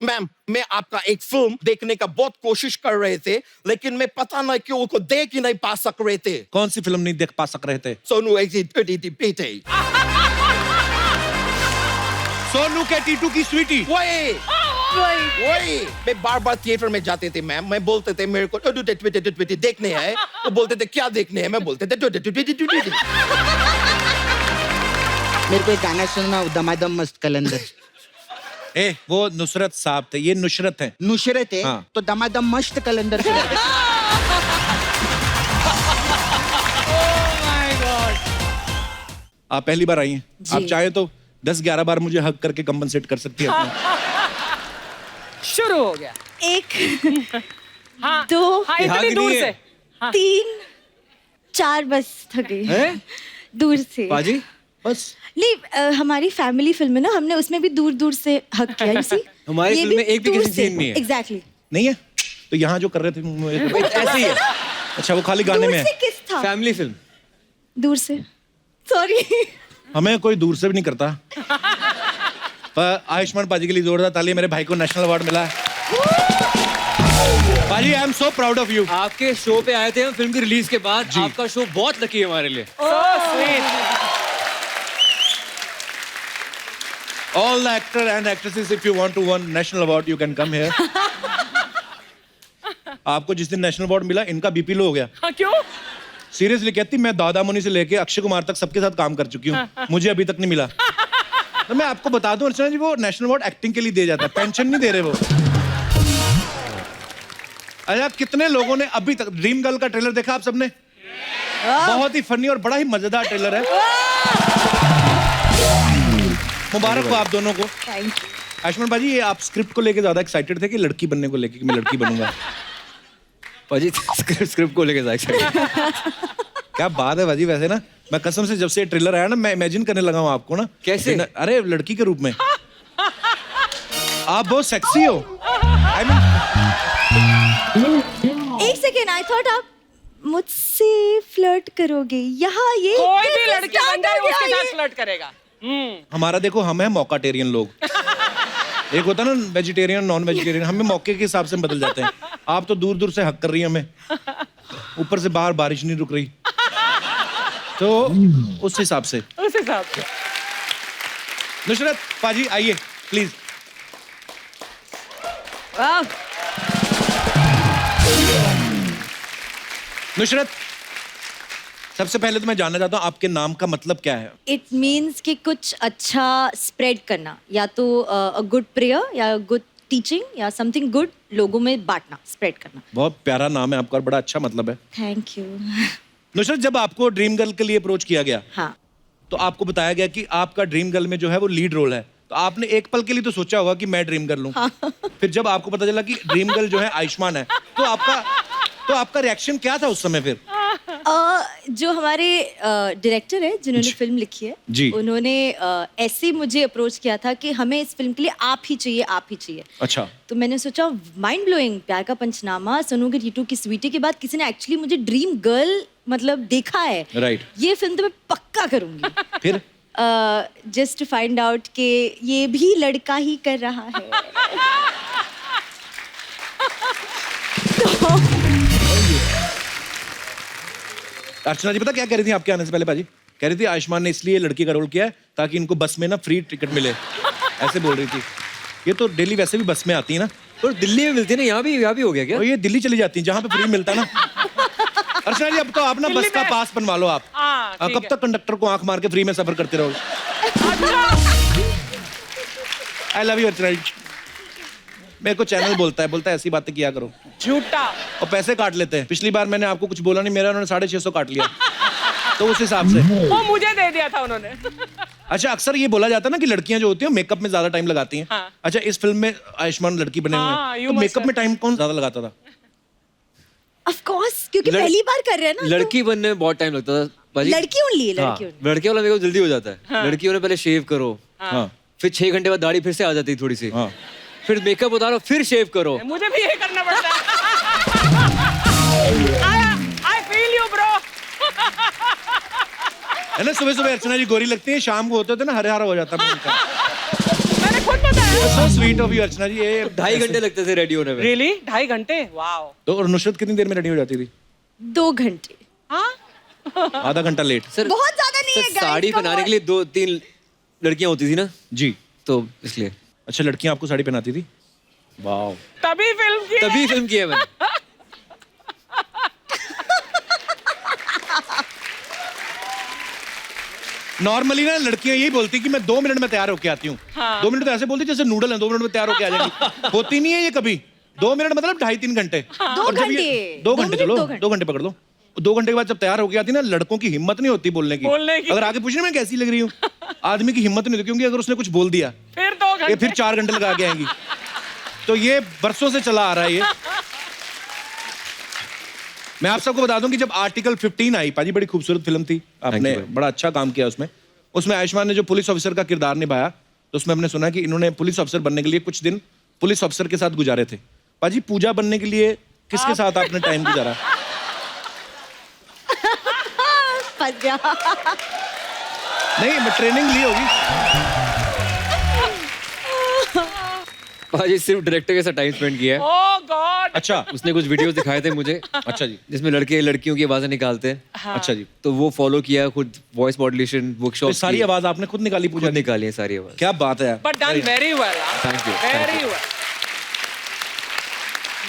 Ma'am, मैं आपका एक फिल्म देखने का बहुत कोशिश कर रहे थे, लेकिन मैं पता नहीं क्यों को देख ही नहीं पा सक रहे थे। कौन सी फिल्म नहीं देख पा सक रहे थे? सोनू बेटे। सोनू के टीटू की स्वीटी। वही मैं बार बार थिएटर में जाते थे मैम, मैं बोलते थे मेरे को देखने हैं, वो बोलते थे क्या देखने हैं, मैं बोलते थे मेरे को एक गाना सुनना, दमादम मस्त कलंदर। ए, वो नुसरत साहब थे, ये नुशरत है। नुशरत है हाँ। तो दमादम मस्त कलंदर। आप पहली बार आई हैं, जी। आप चाहे तो 10-11 बार मुझे हक करके कंपनसेट कर सकती है अपना। शुरू हो गया। 1 हाँ 2 हाँ इतनी दूर से 3 4 बस थक गई दूर से। बाजी बस नहीं हमारी फैमिली फिल्म है ना, हमने उसमें भी दूर दूर से हक किया। you see? हमारी ये फिल्म में एक भी दूर किसी से। सीन नहीं है। Exactly. नहीं है तो यहाँ जो कर रहे थे ऐसे ही है, अच्छा वो खाली गाने दूर में से है। किस था? Family film. दूर से सॉरी। हमें कोई दूर से भी नहीं करता। पर आयुष्मान पाजी के लिए जोरदार ताली। मेरे भाई को नेशनल अवार्ड मिला है। पाजी I am so proud of you. आपके शो पे आए थे हम फिल्म की रिलीज के बाद। आपका शो बहुत लकी है हमारे लिए। So sweet. All the actor and actresses, if you want to win national award, you can come here. आपको जिस दिन नेशनल अवार्ड मिला, इनका बीपी लो हो गया। हाँ, क्यों? सीरियसली कहती, मैं दादा मुनि से लेके अक्षय कुमार तक सबके साथ काम कर चुकी हूँ, मुझे अभी तक नहीं मिला। तो मैं आपको बता दूं अर्चना जी, वो नेशनल अवार्ड एक्टिंग के लिए दिया जाता है, पेंशन नहीं दे रहे वो। अच्छा, कितने लोगों ने अभी तक ड्रीम गर्ल का ट्रेलर देखा आप सबने? बहुत ही फनी और बड़ा ही मजेदार ट्रेलर है। मुबारक हो आप दोनों को। Thank you. आयुष्मान भाजी, ये आप स्क्रिप्ट को लेके ज्यादा एक्साइटेड थे कि लड़की बनने को लेके कि मैं लड़की बनूंगा? बाजी स्क्रिप्ट को लेके जाए। क्या बात है भाजी। वैसे ना मैं कसम से जब से ट्रेलर आया ना, मैं इमेजिन करने लगा हूँ आपको ना। कैसे? अरे लड़की के रूप में आप बहुत सेक्सी हो। I mean, एक सेकेंड, आई थॉट आप मुझसे फ्लर्ट करोगे। यहाँ ये कोई भी कैसे लड़की start बन जाए हो गया उसके साथ ये? फ्लर्ट करेगा। हमारा देखो, हम है मौकाटेरियन लोग। एक होता है ना वेजिटेरियन, नॉन वेजिटेरियन, हमें मौके के हिसाब से बदल जाते हैं। आप तो दूर दूर से हक कर रही हैं हमें, ऊपर से बाहर बारिश नहीं रुक रही, तो उस हिसाब से। उस हिसाब से नुसरत पाजी आइए प्लीज। वाह। नुसरत, सबसे पहले तो मैं जानना चाहता हूँ आपके नाम का मतलब क्या है? इट मीन्स कि कुछ अच्छा स्प्रेड करना, या तो अ गुड प्रेयर या गुड टीचिंग या समथिंग गुड लोगों में बांटना, स्प्रेड करना। बहुत प्यारा नाम है आपका और बड़ा अच्छा मतलब है। Thank you. नुसरत, जब आपको ड्रीम गर्ल के लिए अप्रोच किया गया, हाँ, तो आपको बताया गया कि आपका ड्रीम गर्ल में जो है वो लीड रोल है, तो आपने एक पल के लिए तो सोचा होगा कि मैं ड्रीम गर्ल हूँ। हाँ। फिर जब आपको पता चला कि ड्रीम गर्ल जो है आयुष्मान है, तो आपका रिएक्शन क्या था उस समय फिर? जो हमारे डायरेक्टर है जिन्होंने फिल्म लिखी है जी। उन्होंने ऐसे मुझे अप्रोच किया था कि हमें इस फिल्म के लिए आप ही चाहिए। अच्छा। तो मैंने सोचा माइंड ब्लोइंग, प्यार का पंचनामा, सोनू के टीटू की स्वीटी के बाद किसी ने एक्चुअली मुझे ड्रीम गर्ल मतलब देखा है। राइट। ये फिल्म तो मैं पक्का करूंगी। फिर जस्ट टू फाइंड आउट कि ये भी लड़का ही कर रहा है। अर्चना जी पता क्या कह रही थी आपके आने से पहले पाजी? कह रही थी आयुष्मान ने इसलिए लड़की का रोल किया है ताकि इनको बस में ना फ्री टिकट मिले, ऐसे बोल रही थी। ये तो डेली वैसे भी बस में आती है ना। तो दिल्ली में मिलती है ना, यहाँ भी हो गया क्या? और ये दिल्ली चली जाती है जहाँ पे फ्री मिलता है ना। अर्चना जी, अब तो आप ना बस का पास बनवा लो आप। हाँ, ठीक कब है। तक कंडक्टर को आंख मार के फ्री में सफर करते रहोगे? आई लव यू अर्चना जी। मेरे को चैनल बोलता है ऐसी बातें किया करो। झूठा। और पैसे काट लेते हैं। पिछली बार मैंने आपको कुछ बोला नहीं, मेरा उन्होंने 650 काट लिया। तो उस हिसाब से वो मुझे दे दिया था उन्होंने। अच्छा, अक्सर ये बोला जाता है ना कि लड़कियां जो होती हैं मेकअप में ज्यादा टाइम लगाती हैं। हाँ। अच्छा, इस फिल्म में आयुष्मान लड़की बने हुए हाँ, हैं, you तो must मेकअप have। में टाइम कौन ज्यादा लगाता था? ऑफ कोर्स, क्योंकि पहली बार कर रहे हैं ना। लड़की बनने में बहुत टाइम लगता था बाजी। लड़की ओनली है, हाँ, लड़की only। लड़के वाला मेरे को जल्दी हो जाता है। लड़कियों ने पहले शेव करो, हाँ फिर 6 घंटे बाद दाढ़ी फिर से आ जाती है थोड़ी सी, हाँ। फिर मेकअप उतारो, फिर शेव करो। मुझे भी ये करना पड़ता है। I feel you, bro. है ना, सुबह सुबह अर्चना जी गोरी लगती है, शाम को होते थे ना हरे हरा हो जाता है। मैंने खुद बताया सो स्वीट ऑफ यू अर्चना जी। ये 2.5 घंटे लगते थे रेडी होने में। रियली 2.5 घंटे? वाओ। तो और नुसरत कितनी देर में रेडी हो जाती थी? 2 घंटे। हाँ आधा घंटा लेट। सर बहुत ज्यादा नहीं है सर, साड़ी पहनाने के लिए 2-3 लड़कियां होती थी ना, जी। तो इसलिए। अच्छा, लड़कियां आपको साड़ी पहनाती थी? वाह। तभी फिल्म की है मैंने। नॉर्मली ना लड़कियां यही बोलती कि मैं 2 मिनट में तैयार होके आती हूँ। 2 मिनट तो ऐसे बोलती जैसे नूडल है, 2 मिनट में तैयार होके आ जाएगी। होती नहीं है ये कभी। 2 मिनट मतलब 2.5-3 घंटे। 2 और जब ये- घंटे। 2 घंटे, चलो 2 घंटे। 2 घंटे पकड़ लो। 2 घंटे के बाद जब तैयार होके आती ना, लड़कों की हिम्मत नहीं होती बोलने की। अगर आगे पूछने में कैसी लग रही हूँ, आदमी की हिम्मत नहीं होती, क्योंकि अगर उसने कुछ बोल दिया फिर 2 ये घंटे। फिर 4 घंटे लगा के आएंगी। तो ये बरसों से चला आ रहा है ये। मैं आप सबको बता दूं कि जब आर्टिकल 15 आई, पाजी बड़ी खूबसूरत फिल्म थी, आपने बड़ा अच्छा काम किया उसमें। उसमें आयुष्मान ने जो पुलिस ऑफिसर का किरदार निभाया, तो उसमें हमने सुना कि इन्होंने पुलिस ऑफिसर बनने के लिए कुछ दिन पुलिस ऑफिसर के साथ गुजारे थे। पाजी पूजा बनने के लिए किसके साथ आपने टाइम गुजारा? फंस गया। नहीं, मैं ट्रेनिंग ली होगी। पाजी सिर्फ डायरेक्टर के साथ टाइम स्पेंड किया है। ओह गॉड। अच्छा। उसने कुछ वीडियोस दिखाए थे मुझे। अच्छा जी। जिसमें लड़के लड़कियों की आवाजें निकालते हैं। अच्छा जी। तो वो फॉलो किया, खुद वॉइस मॉड्यूलेशन तो वर्कशॉप सारी आवाज आपने खुद निकाली पूजा खुद की? निकाली है सारी आवाज। क्या बात है यार। But done very well. Thank you, very thank you. Well.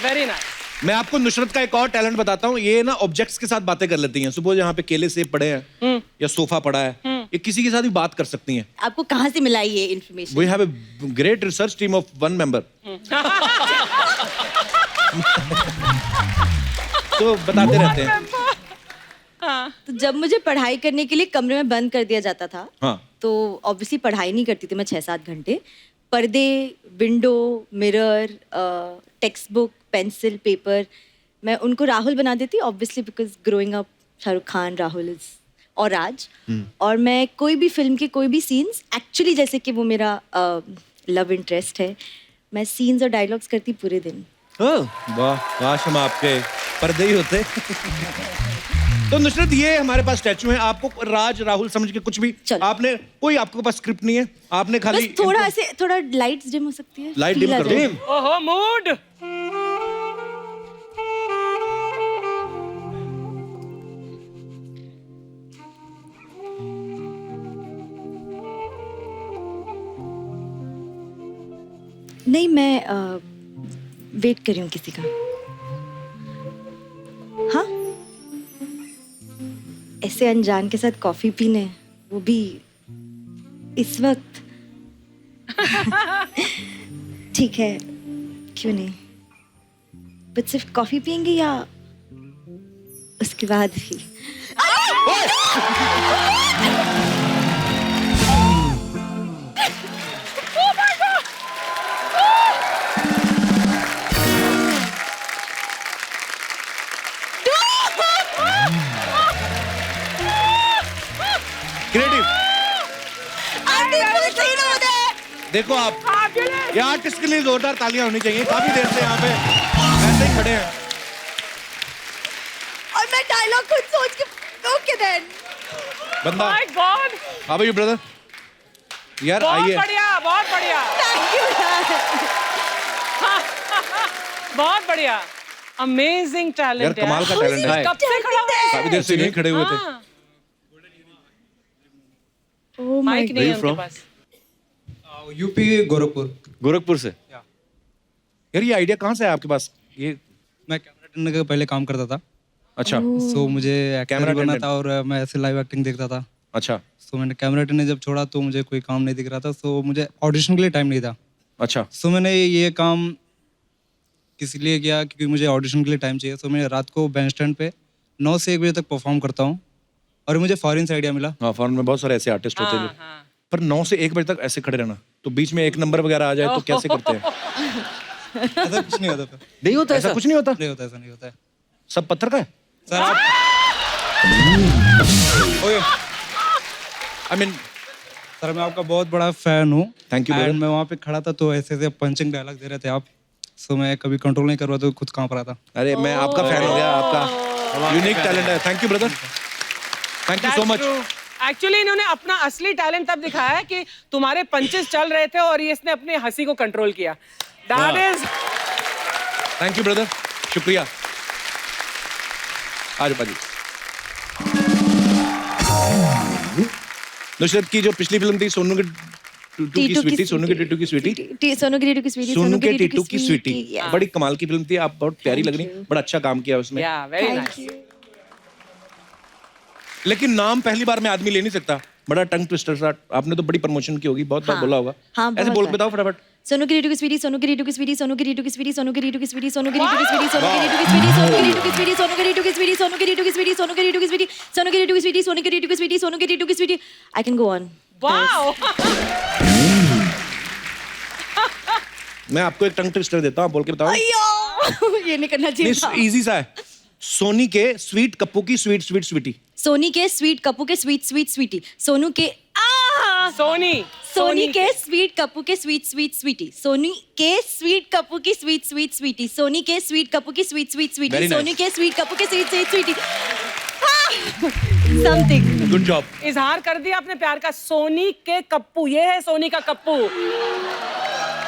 Very nice. मैं आपको नुसरत का एक और टैलेंट बताता हूँ। ये ना ऑब्जेक्ट्स के साथ बातें कर लेती हैं। सुपोज यहाँ पे केले सेब पड़े हैं या सोफा पड़ा है, ये किसी के साथ भी बात कर सकती हैं। आपको कहाँ से मिला ये information? We have a great research team of 1 member. तो बताते रहते हैं। तो जब मुझे पढ़ाई करने के लिए कमरे में बंद कर दिया जाता था, हाँ। तो ऑब्वियसली पढ़ाई नहीं करती थी मैं 6-7 घंटे। पर्दे, window, mirror, text book, pencil, paper, मैं उनको राहुल बना देती, obviously because growing up Shahrukh Khan, Rahul is और राज। और मैं कोई भी फिल्म के कोई भी सीन्स, एक्चुअली जैसे कि वो मेरा लव इंटरेस्ट है, मैं सीन्स और डायलॉग्स करती पूरे दिन। वाह, काश हम आपके पर्दे ही होते। तो नुसरत, ये हमारे पास स्टैचू है। आपको राज राहुल समझ के कुछ भी, चलो। आपने कोई, आपके पास स्क्रिप्ट नहीं है, आपने खाली बस थोड़ा ऐसे, थोड़ा लाइट्स डिम हो सकती है, लाइट feel डिम आ कर जाए। दो। ओहो मूड। नहीं, मैं वेट कर रही हूँ किसी का। हाँ, ऐसे अनजान के साथ कॉफी पीने, वो भी इस वक्त। ठीक है, क्यों नहीं, बट सिर्फ कॉफी पियेंगे या उसके बाद भी? क्रिएटिव। देखो आप, ये आर्टिस्ट के लिए जोरदार तालियां होनी चाहिए। काफी देर से यहाँ पे ऐसे ही खड़े हैं। और मैं डायलॉग खुद सोच के, ओके देन। बंदा, my god. How are you brother? यार बहुत आइए। बढ़िया, बहुत बढ़िया। थैंक यू बहुत बढ़िया। अमेजिंग यार टैलेंट कमाल का टैलेंट है। कब से खड़ा हुआ है? काफी देर से यहीं खड़े हुए थे। हाँ, ओह माय माइक नहीं है Where you उनके from? Pass. UP Gorakhpur. Gorakhpur से। यार ये आइडिया कहाँ से है आपके पास? ये मैं कैमरा अटेंडर का पहले काम करता था, अच्छा। सो मुझे कैमरा एक्टर बनना अटेंडेंट। था और मैं ऐसे लाइव एक्टिंग देखता था। अच्छा सो मैंने कैमरा अटेंडर जब छोड़ा तो मुझे कोई काम नहीं दिख रहा था, सो मुझे ऑडिशन के लिए टाइम नहीं था। अच्छा। सो मैंने ये काम किस लिए किया, क्योंकि मुझे ऑडिशन के लिए टाइम चाहिए। सो मैं रात को बैंड स्टैंड पे 9 से 1 बजे तक परफॉर्म करता हूँ, और मुझे फॉरेन से आइडिया मिला। हाँ, फॉरेन में बहुत सारे ऐसे आर्टिस्ट होते हैं जो, पर 9 से 1 बजे तक ऐसे खड़े रहना, तो बीच में 1 नंबर वगैरह आ जाए तो कैसे करते हैं? ऐसा कुछ नहीं होता था। नहीं होता ऐसा ऐसा कुछ नहीं होता? नहीं होता, ऐसा नहीं होता है सब पत्थर का है? सर। आप आई मीन, सर मैं आपका बहुत बड़ा फैन हूँ। Thank you, brother. And मैं वहाँ पे खड़ा था तो ऐसे ऐसे पंचिंग डायलॉग दे रहे थे आप, सो मैं कभी कंट्रोल नहीं कर रहा तो खुद कांप रहा था। अरे मैं आपका फैन हो गया, आपका यूनिक टैलेंट है। Thank you brother, thank you so much. Actually इन्होंने अपना असली टैलेंट तब दिखाया है कि तुम्हारे पंचेस चल रहे थे और इसने अपनी हंसी को कंट्रोल किया. That is thank you brother, शुक्रिया. आज पाजी नुसरत की जो पिछली फिल्म थी सोनू के टूटू की स्वीटी, सोनू के टीटू की स्वीटी, सोनू के टीटू की स्वीटी, सोनू के टीटू की स्वीटी, yeah. बड़ी कमाल की फिल्म थी. आप बहुत प्यारी लग रही, बड़ा अच्छा काम किया उसमें. yeah, very Thank nice. you. लेकिन नाम पहली बार में आदमी ले नहीं सकता, बड़ा टंग ट्विस्टर सा. आपने तो बड़ी प्रमोशन की होगी, बहुत बार बोला होगा. हाँ, ऐसे बहुत बोल बार. बताओ फटाफट. सोनू की टीटू की स्वीटी, सोनू की टीटू की स्वीटी, सोनू की टीटू की स्वीटी, सोनू की टीटू की स्वीटी, सोनू की टीटू की स्वीटी, सोनू की टीटू की स्वीटी, सोनू की टीटू की स्वीटी, सोनू की टीटू की स्वीटी, सोनू की टीटू की स्वीटी, सोनू की टीटू की स्वीटी, सोनू की टीटू की स्वीटी, सोनू की टीटू की Sweety. I can go on. Wow. मैं आपको एक टंग ट्विस्टर देता हूँ, बोल के बताओ. अयो, ये नहीं करना चाहिए था. नहीं, इजी सा है. सोनी के स्वीट कप्पू की स्वीट स्वीट स्वीटी. सोनी के स्वीट कप्पू के स्वीट स्वीट स्वीटी, सोनू के सोनी के स्वीट कप्पू के स्वीट स्वीट स्वीटी, सोनी के स्वीट कप्पू की स्वीट स्वीट स्वीटी, सोनी के स्वीट कप्पू की sweet sweet sweetie, Very nice. Soni के स्वीट कप्पू के sweet sweet sweetie. Something. Good job. इजहार कर दिया अपने प्यार का. सोनी के कप्पू, ये है सोनी का कप्पू.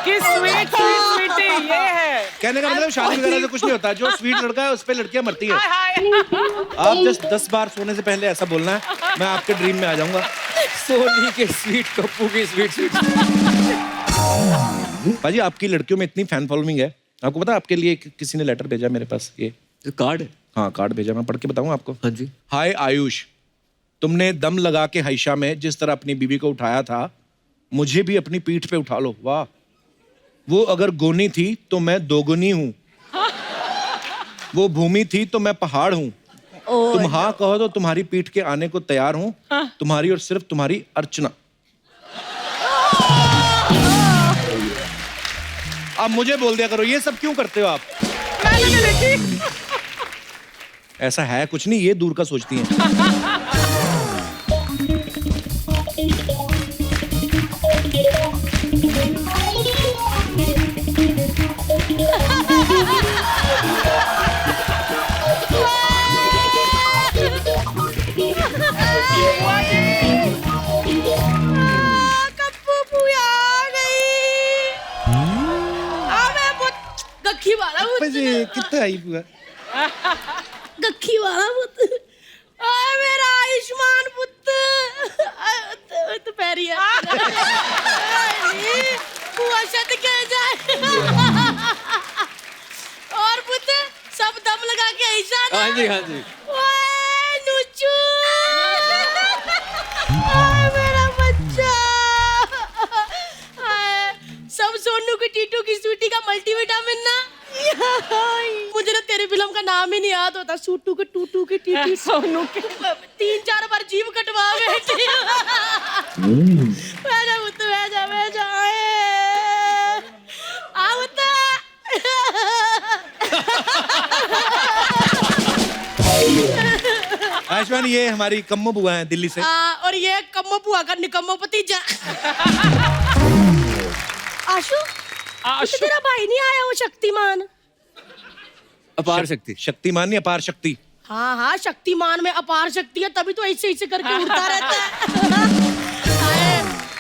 कि स्वीट स्वीट स्वीटी ये है. कहने का मतलब शादी वगैरह से कुछ नहीं होता. जो स्वीट लड़का है उस पे लड़कियां मरती है. हाय. आप जस्ट 10 बार सोने से पहले ऐसा बोलना है, मैं आपके ड्रीम में आ जाऊंगा. सोनी के स्वीट कप्पू की स्वीट स्वीट. भाजी आपकी लड़कियों में इतनी फैन फॉलोइंग है, आपको पता है आपके लिए किसी ने लेटर भेजा मेरे पास. ये कार्ड है. हाँ, कार्ड भेजा, मैं पढ़ के बताऊं आपको. हाँ जी. हाय आयुष, तुमने दम लगा के हाइशा में जिस तरह अपनी बीवी को उठाया था, मुझे भी अपनी पीठ पे उठा लो. वाह. वो अगर गोनी थी तो मैं दोगुनी हूँ, वो भूमि थी तो मैं पहाड़ हूँ. तुम हाँ कहो तो तुम्हारी पीठ के आने को तैयार हूँ. तुम्हारी और सिर्फ तुम्हारी अर्चना. अब मुझे बोल दिया करो, ये सब क्यों करते हो आप? ऐसा है कुछ नहीं, ये दूर का सोचती हैं. कितना आई पूरा गखी वाला पुत, ओए मेरा आयुष्मान पुत, तो पैरी है. हुआ शत कह जाए. और पुत सब दम लगा के ऐसा ना. हाँ जी, हाँ जी. ओए नुचू, ओए मेरा बच्चा. सब सोनू की टीटू की स्वीटी का मल्टीविटामिन ना. मुझे ना तेरी फिल्म का नाम ही नहीं याद होता. सूटू के टूटू के टीटू सोनू के 3-4 बार जीव कटवा बैठी. जा आवता. आयुष्मान, ये हमारी कम्मो बुआ हैं दिल्ली से. और ये कम्मो बुआ का निकम्मो भतीजा. आशु, तेरा भाई नहीं आया वो शक्तिमान? अपार शक्ति. शक्तिमान नहीं, अपार शक्ति. हाँ, शक्तिमान में अपार शक्ति है, तभी तो ऐसे करके उड़ता रहता है.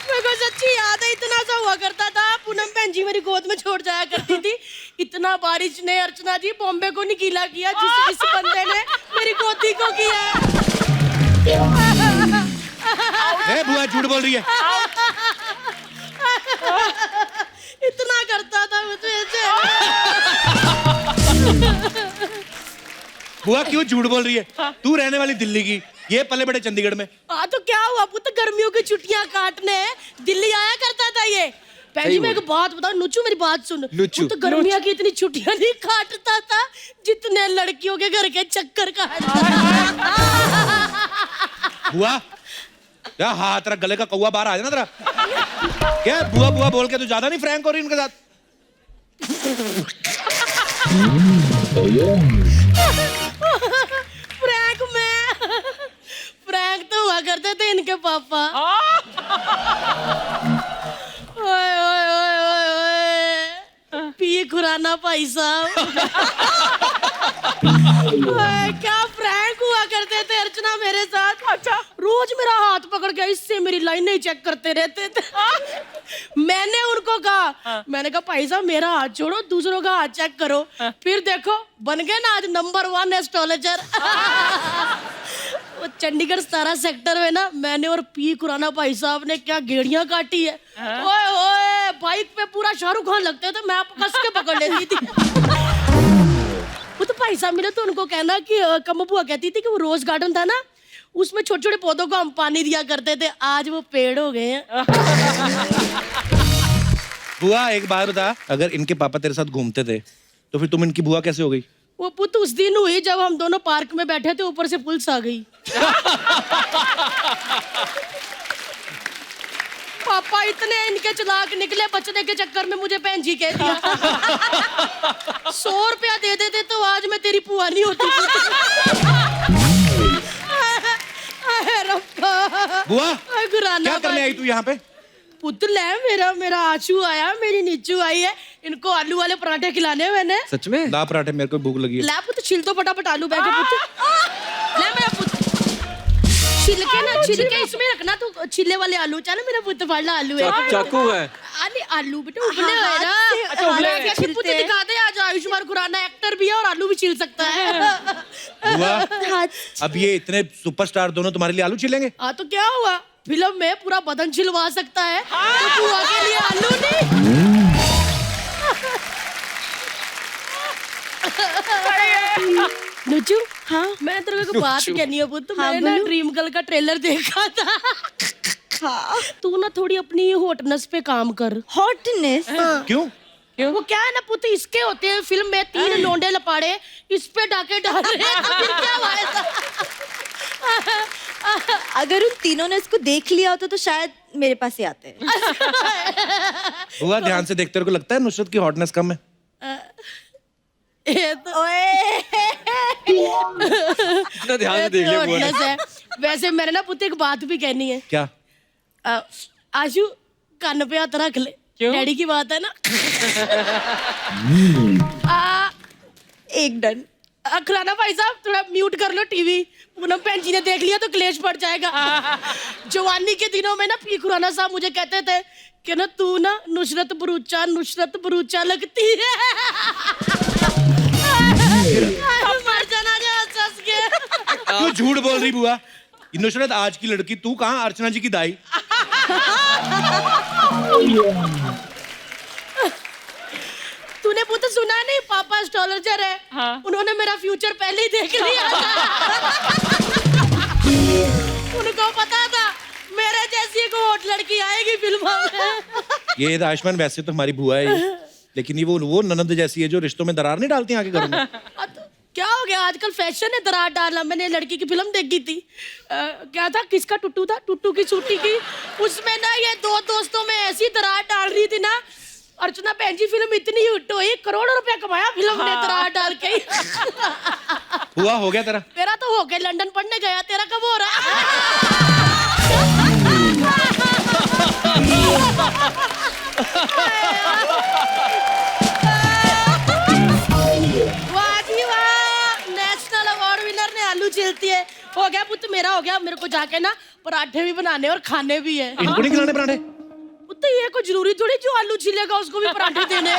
मेरे को सच्ची याद है, इतना सा हुआ करता था. पूनम बहन जी मेरी गोद में छोड़ जाया करती थी. इतना बारिश ने अर्चना जी बॉम्बे को नहीं गीला किया जिस इस बंदे ने मेरी गोदी को किया. बुआ झूठ बोल रही है. इतना करता था मुझे. बुआ क्यों झूठ बोल रही है? तू रहने वाली दिल्ली की, ये पले बड़े चंडीगढ़ में. तो क्या हुआ पुत, गर्मियों की छुट्टियां काटने दिल्ली आया करता था ये. पहले मैं एक बात बताऊं, नुचू मेरी बात सुन. तो गर्मियों की इतनी छुट्टियां नहीं काटता था जितने लड़कियों के घर के चक्कर काटता था. बुआ क्या हाथ तेरा गले का कौवा बाहर आ जाना तेरा. क्या बुआ बुआ बोल के तू ज्यादा नहीं फ्रैंक हो रही उनके साथ? फ्रैंक तो हुआ करते थे इनके पापा. ओए ओए ओए ओए ओए, पी खुराना भाई साहब. क्या फ्रैंक हुआ करते थे अर्चना मेरे साथ. अच्छा, रोज मेरा हाथ पकड़ के इससे मेरी लाइनें चेक करते रहते थे। मैंने उनको कहा, मैंने कहा भाई साहब मेरा हाथ छोड़ो, दूसरों का हाथ चेक करो। फिर देखो बन गए ना आज नंबर 1 एस्ट्रोलॉजर। वो चंडीगढ़ 17 सेक्टर में ना मैंने और पी खुराना भाई साहब ने क्या गेड़ियां काटी है। ओए ओए बाइक पे पूरा शाहरुख खान लगते थे, मैं कस के पकड़ लेती थी। वो तो भाई साहब मिले तो उनको कहना कि कम बुआ कहती थी कि वो रोज गार्डन था ना, उसमें छोटे छोटे पौधों को हम पानी दिया करते थे, आज वो पेड़ हो गए हैं। बुआ एक बात बता, अगर इनके पापा तेरे साथ घूमते थे तो फिर तुम इनकी बुआ कैसे हो गई? वो पुत उस दिन हुई जब हम दोनों पार्क में बैठे थे, ऊपर से पुलिस आ गई। पापा इतने इनके चालाक निकले, बचने के चक्कर में मुझे बहन जी कह दिया। 100 रुपया दे देते तो आज मैं तेरी पुआ नहीं होती। बुआ क्या करने आई तू यहाँ पे? पुतल है मेरा आंसू आया, मेरी नीचू आई है, इनको आलू वाले पराठे खिलाने मैंने। सच में? ला पराठे, मेरे को भूख लगी है। ला पुत छिल तो फटाफट आलू बैठे पुत। ले मेरा पुत छिलके ना, छिलके इसमें रखना, तो छिले वाले आलू। चल मेरा पुत वाला आलू है, चाकू है। अरे आलू बेटा उबले हुए ना। अच्छा, उबले हुए। कैसे पुत दिखा दे, आज आयुष्मान खुराना एक्टर भी है और आलू भी छिल सकता है। बुआ अब ये इतने सुपरस्टार दोनों तुम्हारे लिए आलू छिलेंगे? हाँ तो क्या हुआ, फिल्म में पूरा बदन छिलवा सकता है, तो बुआ के लिए आलू नहीं। नुचू, हाँ मैं तेरे को बात कहनी है पुत। मैंने ना ड्रीम गर्ल का ट्रेलर देखा था। हाँ तू ना थोड़ी अपनी हॉटनेस पे काम कर। हॉटनेस? क्यों? वो क्या है ना पुत, इसके होते हैं फिल्म में 3 लोंडे लपाड़े, इस पे डाके डाल रहे हैं, तो फिर क्या हुआ ऐसा? अगर उन तीनों ने इसको देख लिया होता तो शायद मेरे पास ही आते हैं। बुआ ध्यान से देखते, तेरे को लगता है नुसरत की हॉटनेस कम है? ये तो इतना ध्यान से देख लिया बुआ ने। hotness है। वैसे मैंने ना पुत एक बात भी कहनी है। क्या? आशु कान पे हाथ रख ले, डैडी की बात है ना। एक डन। खुराना भाई साहब थोड़ा म्यूट कर लो टीवी, पूनम बहन जी ने देख लिया तो क्लेश बढ़ जाएगा। जवानी के दिनों में ना पी खुराना साहब मुझे कहते थे कि ना तू ना नुसरत भरूचा लगती है। मर जाना जा हंस के। क्यों झूठ बोल रही बुआ? नुसरत आज की लड़की, तू कहाँ अर्चना जी की दाई? तूने पुत सुना नहीं, पापा एस्ट्रोलॉजर है। हाँ। उन्होंने मेरा फ्यूचर पहले ही देख लिया था। उनको पता था मेरे जैसी एक हॉट लड़की आएगी फिल्म में। ये आयुष्मान वैसे तो हमारी बुआ है, लेकिन ये वो ननद जैसी है जो रिश्तों में दरार नहीं डालती आगे घरों में। क्या हो गया, आजकल फैशन है दरार डालना। मैंने लड़की की फिल्म देखी थी, क्या था, किसका टुट्टू था, टुट्टू की सूटी की। उसमें ना ये 2 दोस्तों में ऐसी दरार डाल रही थी ना, अर्चना बहन जी फिल्म इतनी हिट हुई, करोड़ों रुपया कमाया फिल्म ने दरार डाल के। हुआ हो गया तेरा? मेरा तो हो गया, लंदन पढ़ने गया, तेरा कब हो रहा है? वाह जी वाह, नेशनल अवार्ड विनर ने आलू छिलती है। हो गया पुत मेरा, हो गया। मेरे को जाके ना पराठे भी बनाने और खाने भी है। इनको नहीं खिलाने पराठे? तो ये कोई जरूरी थोड़ी जो आलू छिलेगा उसको भी पराठे देने।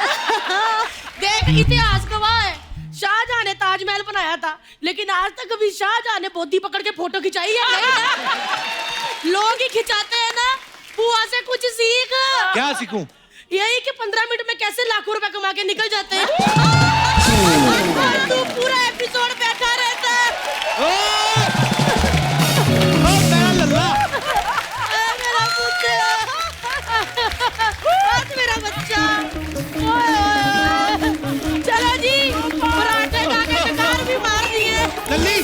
देख इतिहास गवाह है, शाहजहां ने ताजमहल बनाया था, लेकिन आज तक कभी शाहजहां ने बोधी पकड़ के फोटो खिंचाई है? नहीं ना। लोग ही खिंचाते हैं ना। बुआ से कुछ सीख। क्या सीखूं? यही कि 15 मिनट में कैसे लाखों रुपए कमा के निकल जाते हैं। तू पूरा एपिसोड बैठा रहता है। मेरा लल्ला, मेरा पुत्र, मेरा बच्चा। चलो जी, पराठे खा के डकार भी मार दिए। लल्ली,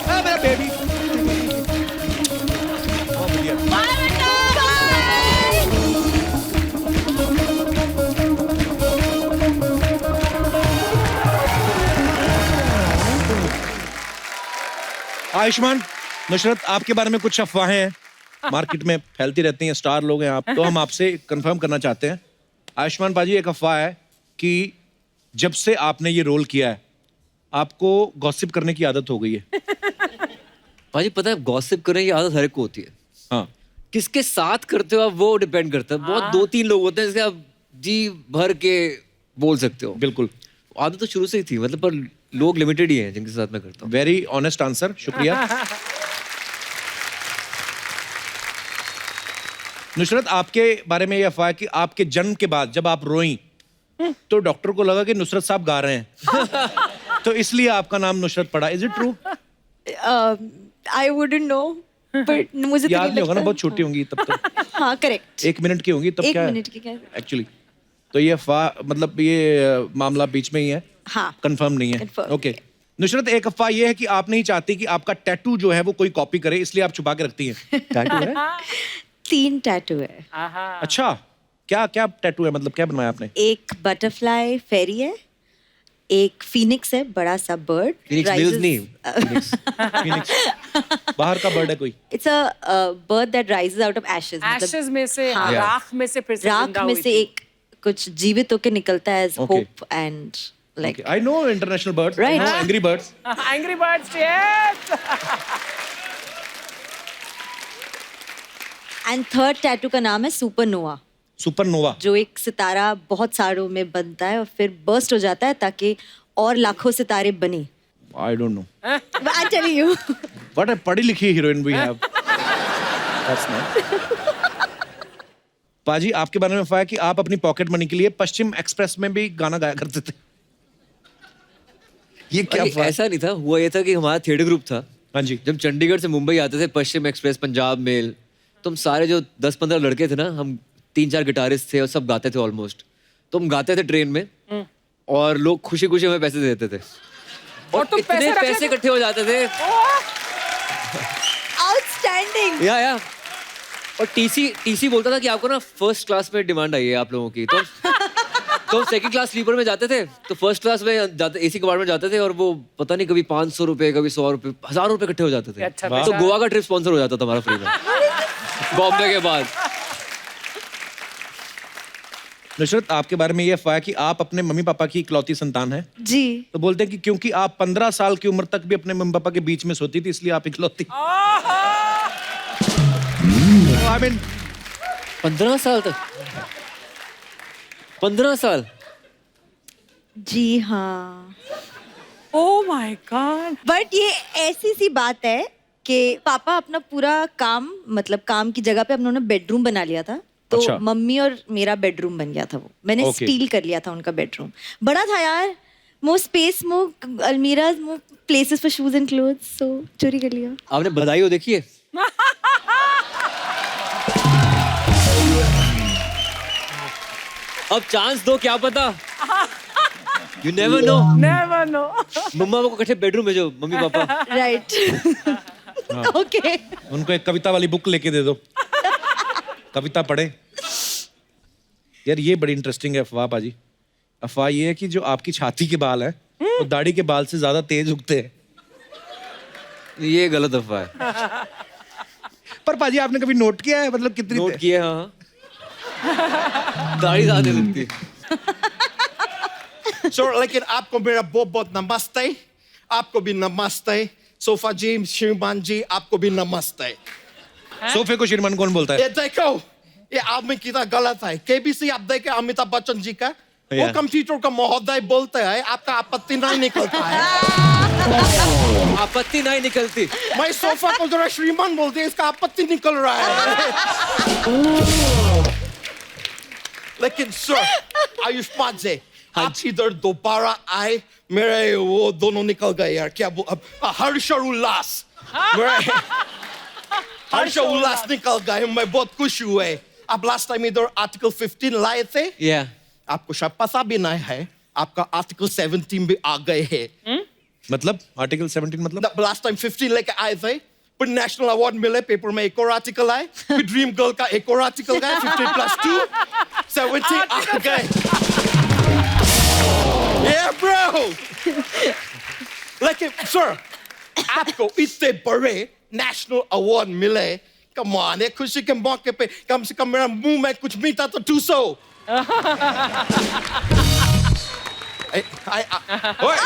मेरा बेबी। बहुत बढ़िया। बाय बेटा, बाय। आयुष्मान, नुसरत आपके बारे में कुछ अफवाहें हैं, मार्केट में फैलती रहती हैं, स्टार लोग हैं आप, तो हम आपसे कंफर्म करना चाहते हैं। आयुष्मान बाजी, एक अफवाह है कि जब से आपने ये रोल किया है आपको गॉसिप करने की आदत हो गई है। भाजी पता है गॉसिप करने की आदत हर एक को होती है। हाँ किसके साथ करते हो आप वो डिपेंड करता है। बहुत 2-3 लोग होते हैं जिसके आप जी भर के बोल सकते हो। बिल्कुल, आदत तो शुरू से ही थी मतलब, पर लोग लिमिटेड ही हैं जिनके साथ मैं करता हूँ। वेरी ऑनेस्ट आंसर, शुक्रिया। नुसरत, आपके बारे में ये अफवाह है कि आपके जन्म के बाद जब आप रोई तो डॉक्टर को लगा कि नुसरत साहब गा रहे हैं तो इसलिए आपका नाम नुसरत पड़ा। Is it true? I wouldn't know, but मुझे तो याद नहीं नहीं होगा ना, लगता। बहुत छोटी होंगी तब तो। हाँ करेक्ट। 1 मिनट की होंगी तब। एक क्या मिनट की क्या? एक्चुअली तो ये अफवाह मतलब ये मामला बीच में ही है, हाँ कंफर्म नहीं है। Confirm ओके नुसरत, एक अफवाह ये है कि आप नहीं चाहती कि आपका टैटू जो है वो कोई कॉपी करे, इसलिए आप छुपा के रखती हैं। टैटू है? 3 टैटू है। अच्छा, क्या क्या टैटू है, मतलब क्या बनवाया आपने? एक बटरफ्लाई फेरी है, एक फीनिक्स है, बड़ा सा बर्ड। Phoenix Mills नहीं, Phoenix। बाहर का बर्ड है कोई? It's a bird that rises out of ashes. Ashes में से, हाँ। राख में से फिर से राख जिंदा में हुई से थी। एक कुछ जीवित होकर निकलता है as Okay. Hope and like. I know international birds, Right. Angry birds. Angry birds, yes. And third tattoo का नाम है सुपरनोवा, सुपरनोवा। जो एक सितारा बहुत सारों में बनता है और फिर बर्स्ट हो जाता है ताकि और लाखों सितारे बने। I don't know I tell you. What a पढ़ी लिखी heroine we have. That's nice. पाजी, आपके बारे में अफवाह है कि आप अपनी पॉकेट मनी के लिए पश्चिम एक्सप्रेस में भी गाना गाया करते थे। ये क्या अरे, अफवाह है? ऐसा नहीं था, हुआ ये था कि हमारा थिएटर ग्रुप था। हाँ जी। जब चंडीगढ़ से मुंबई आते थे, पश्चिम एक्सप्रेस, पंजाब मेल, तो हम सारे जो 10-15 लड़के थे ना, हम 3-4 गिटारिस्ट थे और सब गाते थे ऑलमोस्ट। तो हम गाते थे ट्रेन में और लोग खुशी खुशी हमें पैसे देते थे और तुम इतने पैसे रखे पैसे थे? इकट्ठे हो जाते थे। आउटस्टैंडिंग। या और टीसी बोलता था कि आपको ना फर्स्ट क्लास में डिमांड आई है आप लोगों की। तो सेकंड क्लास स्लीपर में जाते थे, तो फर्स्ट क्लास में जाते, एसी कम्पार्टमेंट में जाते थे और वो पता नहीं कभी 500 रुपए, कभी 100 रुपए, 1000 रुपए इकट्ठे हो जाते थे। अच्छा, तो गोवा का ट्रिप स्पॉन्सर हो जाता था हमारा फ्री में बॉम्बे के बाद। नुसरत, आपके बारे में ये अफवाह है कि आप अपने मम्मी पापा की इकलौती संतान हैं। जी। तो बोलते हैं कि क्योंकि आप 15 साल की उम्र तक भी अपने मम्मी पापा के बीच में सोती थी, इसलिए आप इकलौती। आई मीन 15 साल तक? 15 साल? जी हाँ। Oh my God. बट ये ऐसी सी बात है कि पापा अपना पूरा काम, मतलब काम की जगह पे उन्होंने बेडरूम बना लिया था, तो अच्छा। मम्मी और मेरा बेडरूम बन गया था। वो मैंने Okay. स्टील कर लिया था उनका बेडरूम। बड़ा था यार, more space, more almirahs, more places for shoes and clothes, so चोरी कर लिया। आपने बधाई हो देखी है? अब चांस दो, क्या पता, you never know. Never know. मम्मा को इकट्ठे बेडरूम भेजो, मम्मी पापा। राइट। ओके। उनको एक कविता वाली बुक लेके दे दो, कविता पढ़े। यार ये बड़ी इंटरेस्टिंग है अफवाह पाजी। अफवाह ये है कि जो आपकी छाती के बाल हैं वो दाढ़ी के बाल से ज्यादा तेज उगते हैं। ये गलत अफवाह है। पर पाजी, आपने कभी नोट किया है मतलब कितनी नोट किए? हाँ, दाढ़ी ज्यादा लगती है। So, लेकिन आपको मेरा बहुत बहुत नमस्ते, आपको भी नमस्ते। सोफा जी, श्रीमान जी, आपको भी नमस्ते। सोफे को श्रीमान कौन बोलता है? ये देखो, ये आदमी कितना गलत है। केबीसी आप देखे अमिताभ बच्चन जी का, वो Yeah. कंप्यूटर का महोदय बोलते हैं, आपका आपत्ति नहीं निकलता है। आपत्ति नहीं निकलती। मैं सोफा को जरा श्रीमान बोलते हैं, इसका आपत्ति निकल रहा है। लेकिन सर, आयुष्मान जी, आप इधर दोबारा आए, मेरे वो दोनों निकल गए यार। क्या वो अब हर्ष और उल्लास, मेरे हर्ष और उल्लास निकल गए। मैं बहुत खुश हुए। आप लास्ट टाइम इधर आर्टिकल 15 लाए थे, या आपको शायद पता भी नहीं है, आपका आर्टिकल 17 भी आ गए हैं। मतलब आर्टिकल 17 मतलब? लास्ट टाइम 15 लेके आए थे, पर नेशनल अवार्ड मिले, पेपर में एक और आर्टिकल आए, फिर ड्रीम गर्ल का एक और आर्टिकल गया, 15+2, 17 आ गए। Yeah, bro! लेकिन सर, आपको इतने बड़े नेशनल अवार्ड मिले, कम ऑन, एक खुशी के मौके पे कम से कम मेरा मुंह में कुछ मीठा तो टूसो। ओए!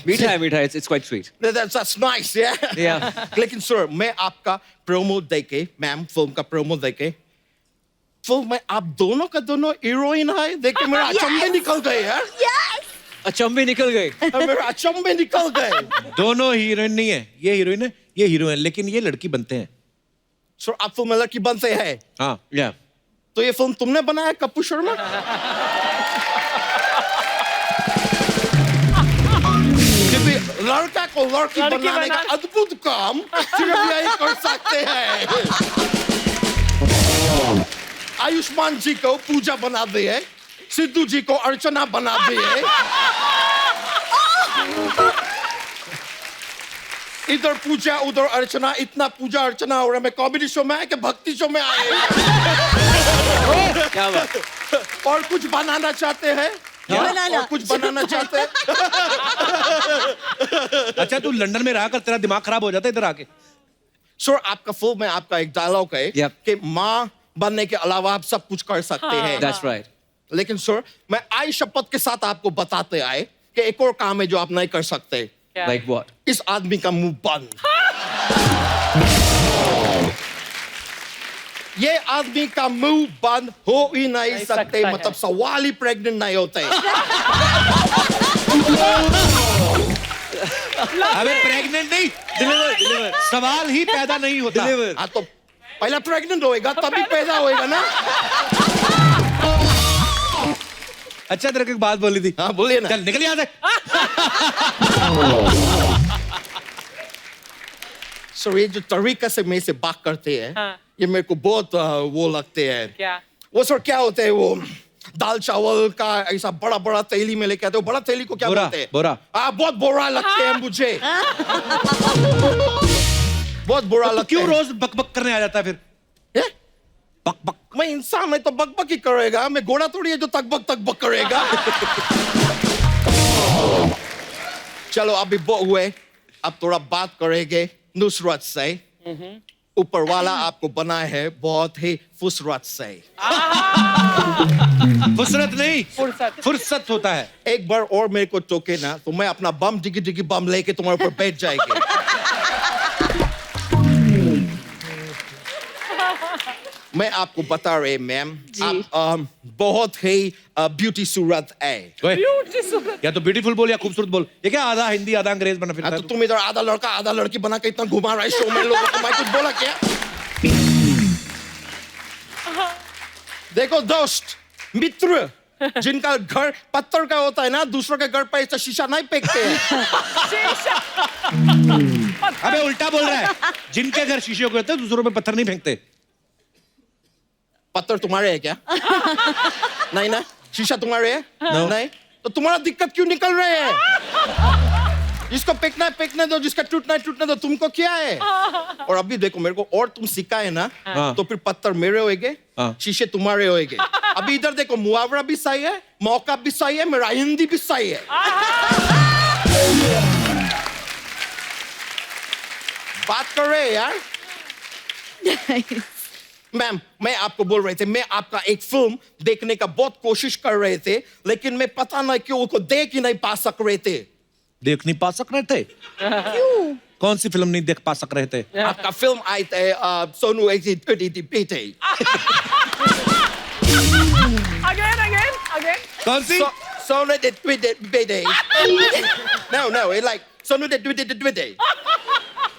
मीठा है, मीठा है. It's quite sweet. That's nice, yeah. Yeah. लेकिन सर, मैं आपका प्रोमो देके, मैम फिल्म का प्रोमो देके, फिल्म में आप दोनों का दोनों हीरोइन है, देख के मेरा अचंभे निकल गए यार. अचंभे निकल गए. मेरा अचंभे निकल गए. दोनों हीरोइन नहीं है, ये हीरोइन है, ये हीरो है, लेकिन ये लड़की बनते हैं. सर, आप फिल्म में लड़की बनते हैं. हाँ, या. तो ये फिल्म तुमने बनाया कप्पू शर्मा? क्योंकि लड़का को लड़की बनाने का अद्भुत काम सिर्फ यही कर सकते हैं. आयुष्मान जी को पूजा बना दिए, सिद्धू जी को अर्चना बना दिए, इधर पूजा उधर अर्चना, इतना पूजा अर्चना हो रहा है. मैं कॉमेडी शो में आए कि भक्ति शो में आए? क्या बात. और कुछ बनाना चाहते हैं? और कुछ बनाना चाहते हैं? अच्छा, तू लंदन में रहा कर, तेरा दिमाग खराब हो जाता है इधर आके. सर, आपका फिल्म में आपका एक डायलॉग है Yep. कि माँ बनने के अलावा आप सब कुछ कर सकते हैं. That's right. लेकिन सर, मैं आई शपथ के साथ आपको बताते आए कि एक और काम है जो आप नहीं कर सकते. Like what? इस आदमी का मुंह बंद. ये आदमी का मुंह बंद हो ही नहीं सकते. सकता मतलब है. सवाल ही प्रेग्नेंट नहीं होते. अबे प्रेग्नेंट नहीं, Deliver. सवाल ही पैदा नहीं होता. Deliver. हाँ, तो पहला प्रेग्नेंट होएगा तभी पैदा होएगा ना. अच्छा, तेरे को एक बात बोली थी. हाँ, बोलिए ना. चल निकल यहाँ से. सर, ये जो तरीका से मेरे से बात करते हैं, हाँ. ये मेरे को बहुत वो लगते हैं. क्या? वो सर क्या होते हैं, वो दाल चावल का ऐसा बड़ा बड़ा थैली में लेके आते हो. बड़ा थैली को क्या बोरा, बोलते हैं? बोरा. बहुत बोरा लगते हैं मुझे. बहुत बुरा तो लगता क्यों है. रोज बकबक करने आ जाता है फिर? हैं? बक बक. मैं इंसान है तो बकबक ही करेगा. मैं घोड़ा थोड़ी है जो तकबक करेगा. चलो, अभी बहुत हुए, अब थोड़ा बात करेंगे नुसरत से. ऊपर वाला आपको बनाए है बहुत ही फुसरत से. फुसरत नहीं, फुर्सत. फुर्सत होता है. एक बार और मेरे को टोके ना तो मैं अपना बम डिगी डिगी बम लेके तुम्हारे ऊपर बैठ जाएंगे. मैं आपको बता रहे मैम, आप बहुत ही ब्यूटी सूरत है. ओए, Beautiful. या तो ब्यूटीफुल बोल या खूबसूरत बोल. ये क्या आधा हिंदी आधा अंग्रेज बना फिरता हाँ, है तो तू? तुम इधर आधा लड़का आधा लड़की बना के इतना घुमा रहा है शो में लोगों को. मैं कुछ बोला क्या? देखो दोस्त मित्र, जिनका घर पत्थर का होता है ना, दूसरों के घर पर ऐसा शीशा नहीं फेंकते हैं. अबे उल्टा बोल रहा है. जिनके घर शीशे के होते हैं दूसरों पे पत्थर नहीं फेंकते. पत्थर तुम्हारे है क्या? नहीं ना, शीशा तुम्हारे है? No. नहीं, तो तुम्हारा दिक्कत क्यों निकल रहे हैं? जिसको फेंकना है फेंकने दो, जिसका टूटना है टूटने दो. तुमको क्या है? और अभी देखो, मेरे को और तुम सिखाए ना, हाँ. तो फिर पत्थर मेरे होएंगे, हाँ. शीशे तुम्हारे होएंगे. अभी इधर देखो, मुहावरा भी सही है, मौका भी सही है, मेरा हिंदी भी सही है. बात कर रहे हैं यार. मैम, मैं आपको बोल रहे थे, मैं आपका एक फिल्म देखने का बहुत कोशिश कर रहे थे, लेकिन मैं पता नहीं क्यों उसको देख ही नहीं पा सक रहे थे. देख नहीं पा सक रहे थे? क्यों? कौन सी फिल्म नहीं देख पा सक रहे थे? आपका फिल्म आई थे सोनू बेटे. Again. कौन सी? Sono de Twitty. No, it's like Sono de Twitty.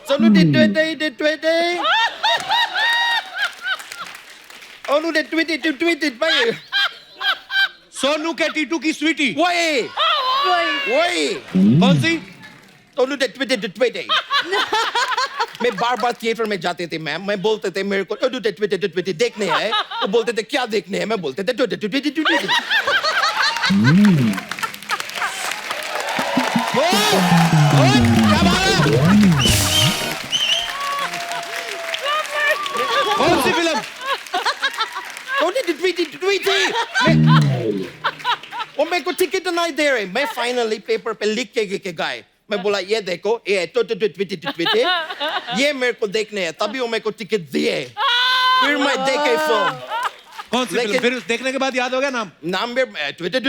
Sono de Twitty. Sono de Twitty. Bye. Sonu के टीटू की स्वीटी. Wait. कौन सी? Sono de Twitty. मैं बार थिएटर में जाते थे मैम. मैं बोलते थे मेरे को Sono de Twitty देखने हैं. वो बोलते थे क्या देखने हैं? मैं बोलते थे Twitty. क्या बात है? कौन सी फिल्म? Twitty. वो मेरे को टिकट नहीं दे रहे. मैं फाइनली पेपर पे लिख के गए. मैं बोला ये देखो, ये Twitty. ये मेरे को देखने है. तभी वो मेरे को टिकट दिए. फिर मैं देखे फिल्म. कौन सी फिल्म? फिर देखने के बाद याद हो गया नाम? नाम Twitty.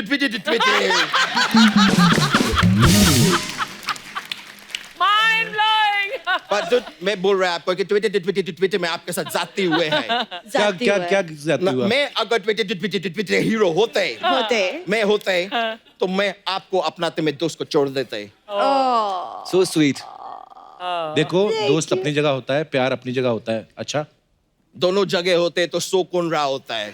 पर जो मैं बोल रहा आपको कि ट्विटर में आपके साथ जाते हुए हैं क्या जाती क्या हुआ है। क्या जाती हुआ? मैं अगर ट्विटर हीरो होते मैं होते तो मैं आपको अपनाते में दोस्त को छोड़ देते। So sweet. देखो दोस्त अपनी जगह होता है, प्यार अपनी जगह होता है। अच्छा दोनों जगह होते तो सो कौन रहा होता है।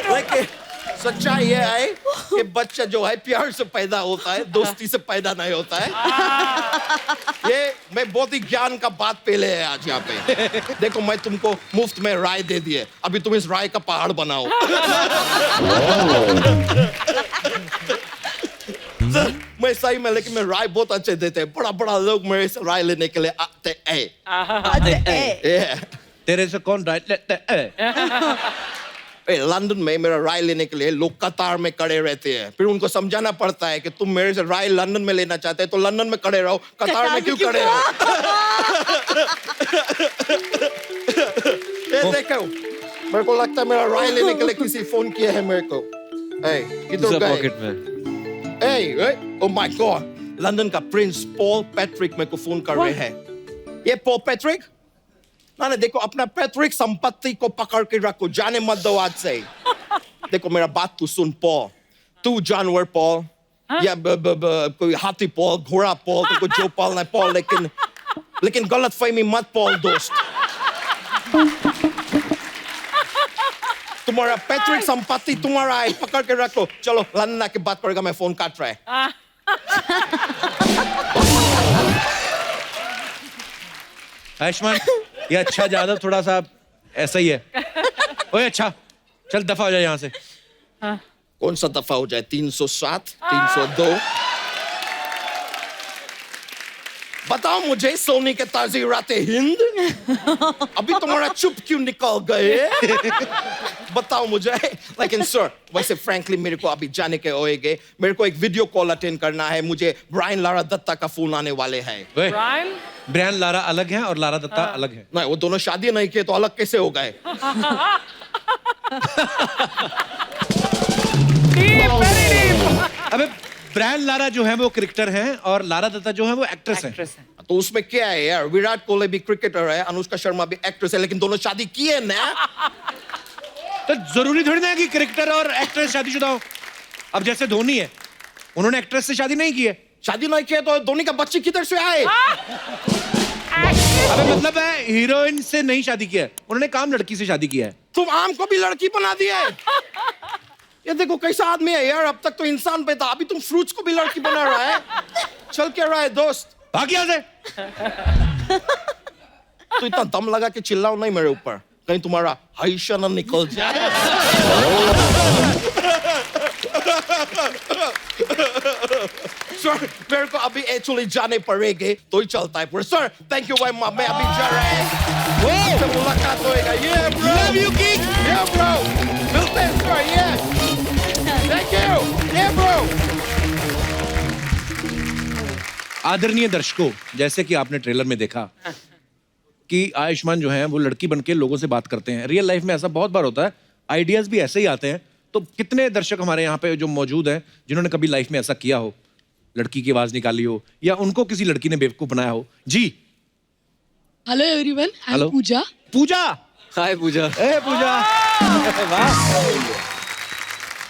लेकिन सच्चाई ये है कि बच्चा जो है प्यार से पैदा होता है, दोस्ती से पैदा नहीं होता है। ये मैं बहुत ही ज्ञान का बात पहले है आज यहाँ पे। देखो मैं तुमको मुफ्त में राय दे दिए, अभी तुम इस राय का पहाड़ बनाओ। मैं सही में, लेकिन मैं राय बहुत अच्छे देते हैं। बड़ा बड़ा लोग मेरे से राय लेने के लिए आते हैं। तेरे से कौन राइट लेते है? लंदन में मेरा राय लेने के लिए लोग कतार में खड़े रहते हैं, फिर उनको समझाना पड़ता है कि तुम मेरे से राय लंदन में लेना चाहते हैं तो लंदन में खड़े रहो, कतार में क्यों खड़े रहो। ये देखो, मेरे को लगता है मेरा राय लेने के लिए किसी फोन किया है मेरे को। किधर गए? पॉकेट में। ओह माय गॉड, लंदन का प्रिंस पॉल पैट्रिक मेरे को फोन कर रहे हैं। ये पॉल पैट्रिक ना देखो, अपना पैट्रिक संपत्ति को पकड़ के रखो, जाने मत दो आज से। देखो मेरा बात तू सुन पॉल, तू जानवर पॉल या कोई हाथी पॉल, घोड़ा पॉल, तो कुछ जो पालना है पॉल, लेकिन गलत फहमी मत पॉल दोस्त। तुम्हारा पैट्रिक संपत्ति तुम्हारा है, पकड़ के रखो। चलो लंदन आके बात करेगा, मैं फोन काट रहा है। आयुष्मान ये अच्छा ज्यादा थोड़ा सा ऐसा ही है। ओए अच्छा चल दफा हो जाए यहाँ से। कौन सा दफा हो जाए? 307, 302। बताओ मुझे सोनी के ताजी रातें हिंद, अभी तुम्हारा चुप क्यों निकल गए? बताओ मुझे। लेकिन सर वैसे फ्रैंकली मेरे को अभी जाने के होएगे, मेरे को एक वीडियो कॉल अटेंड करना है, मुझे ब्रायन लारा दत्ता का फोन आने वाले हैं। ब्रायन ब्रायन लारा अलग है और लारा दत्ता अलग है। नहीं, वो दोनों शादी नहीं किए तो अलग कैसे हो गए? अबे ब्रायन लारा जो है वो क्रिकेटर हैं और लारा दत्ता जो है वो एक्ट्रेस हैं। तो उसमें क्या है यार, विराट कोहली भी क्रिकेटर है, अनुष्का शर्मा भी एक्ट्रेस है, लेकिन दोनों शादी किए ना। तो जरूरी थोड़ी ना है कि क्रिकेटर और एक्ट्रेस शादीशुदा हो। अब जैसे धोनी है, उन्होंने एक्ट्रेस से शादी नहीं की है। शादी नहीं किया तो धोनी का बच्चे किधर से आए? अबे मतलब है हीरोइन से नहीं शादी किया है, उन्होंने काम लड़की से शादी किया है। तुम आम को भी लड़की बना दिया है। ये देखो कैसा आदमी है यार, अब तक तो इंसान पे था, अभी तुम फ्रूट्स को भी लड़की बना रहा है। चल क्या रहा है दोस्त? भाग यहाँ से। तो इतना दम लगा के चिल्लाओ नहीं मेरे ऊपर, कहीं तुम्हारा हाइशा ना निकल जाए। सर मेरे को अभी एक्चुअली जाने पड़ेंगे तो ही चलता है पूरा। सर थैंक यू भाई, मैं अभी जा रहा है, तो मुलाकात होएगा। ये ब्रो, लव यू किंग। ये ब्रो, मिलते हैं सर। ये थैंक यू। ये ब्रो। आदरणीय दर्शकों, जैसे कि आपने ट्रेलर में देखा कि आयुष्मान जो है वो लड़की बनके लोगों से बात करते हैं। रियल लाइफ में ऐसा बहुत बार होता है, आइडियाज भी ऐसे ही आते हैं। तो कितने दर्शक हमारे यहाँ पे जो मौजूद हैं जिन्होंने कभी लाइफ में ऐसा किया हो, लड़की की आवाज निकाली हो या उनको किसी लड़की ने बेवकूफ बनाया हो? जी हेलो एवरीवन, आई हेलो। एम पूजा। पूजा, हाय पूजा। ए पूजा, वाह।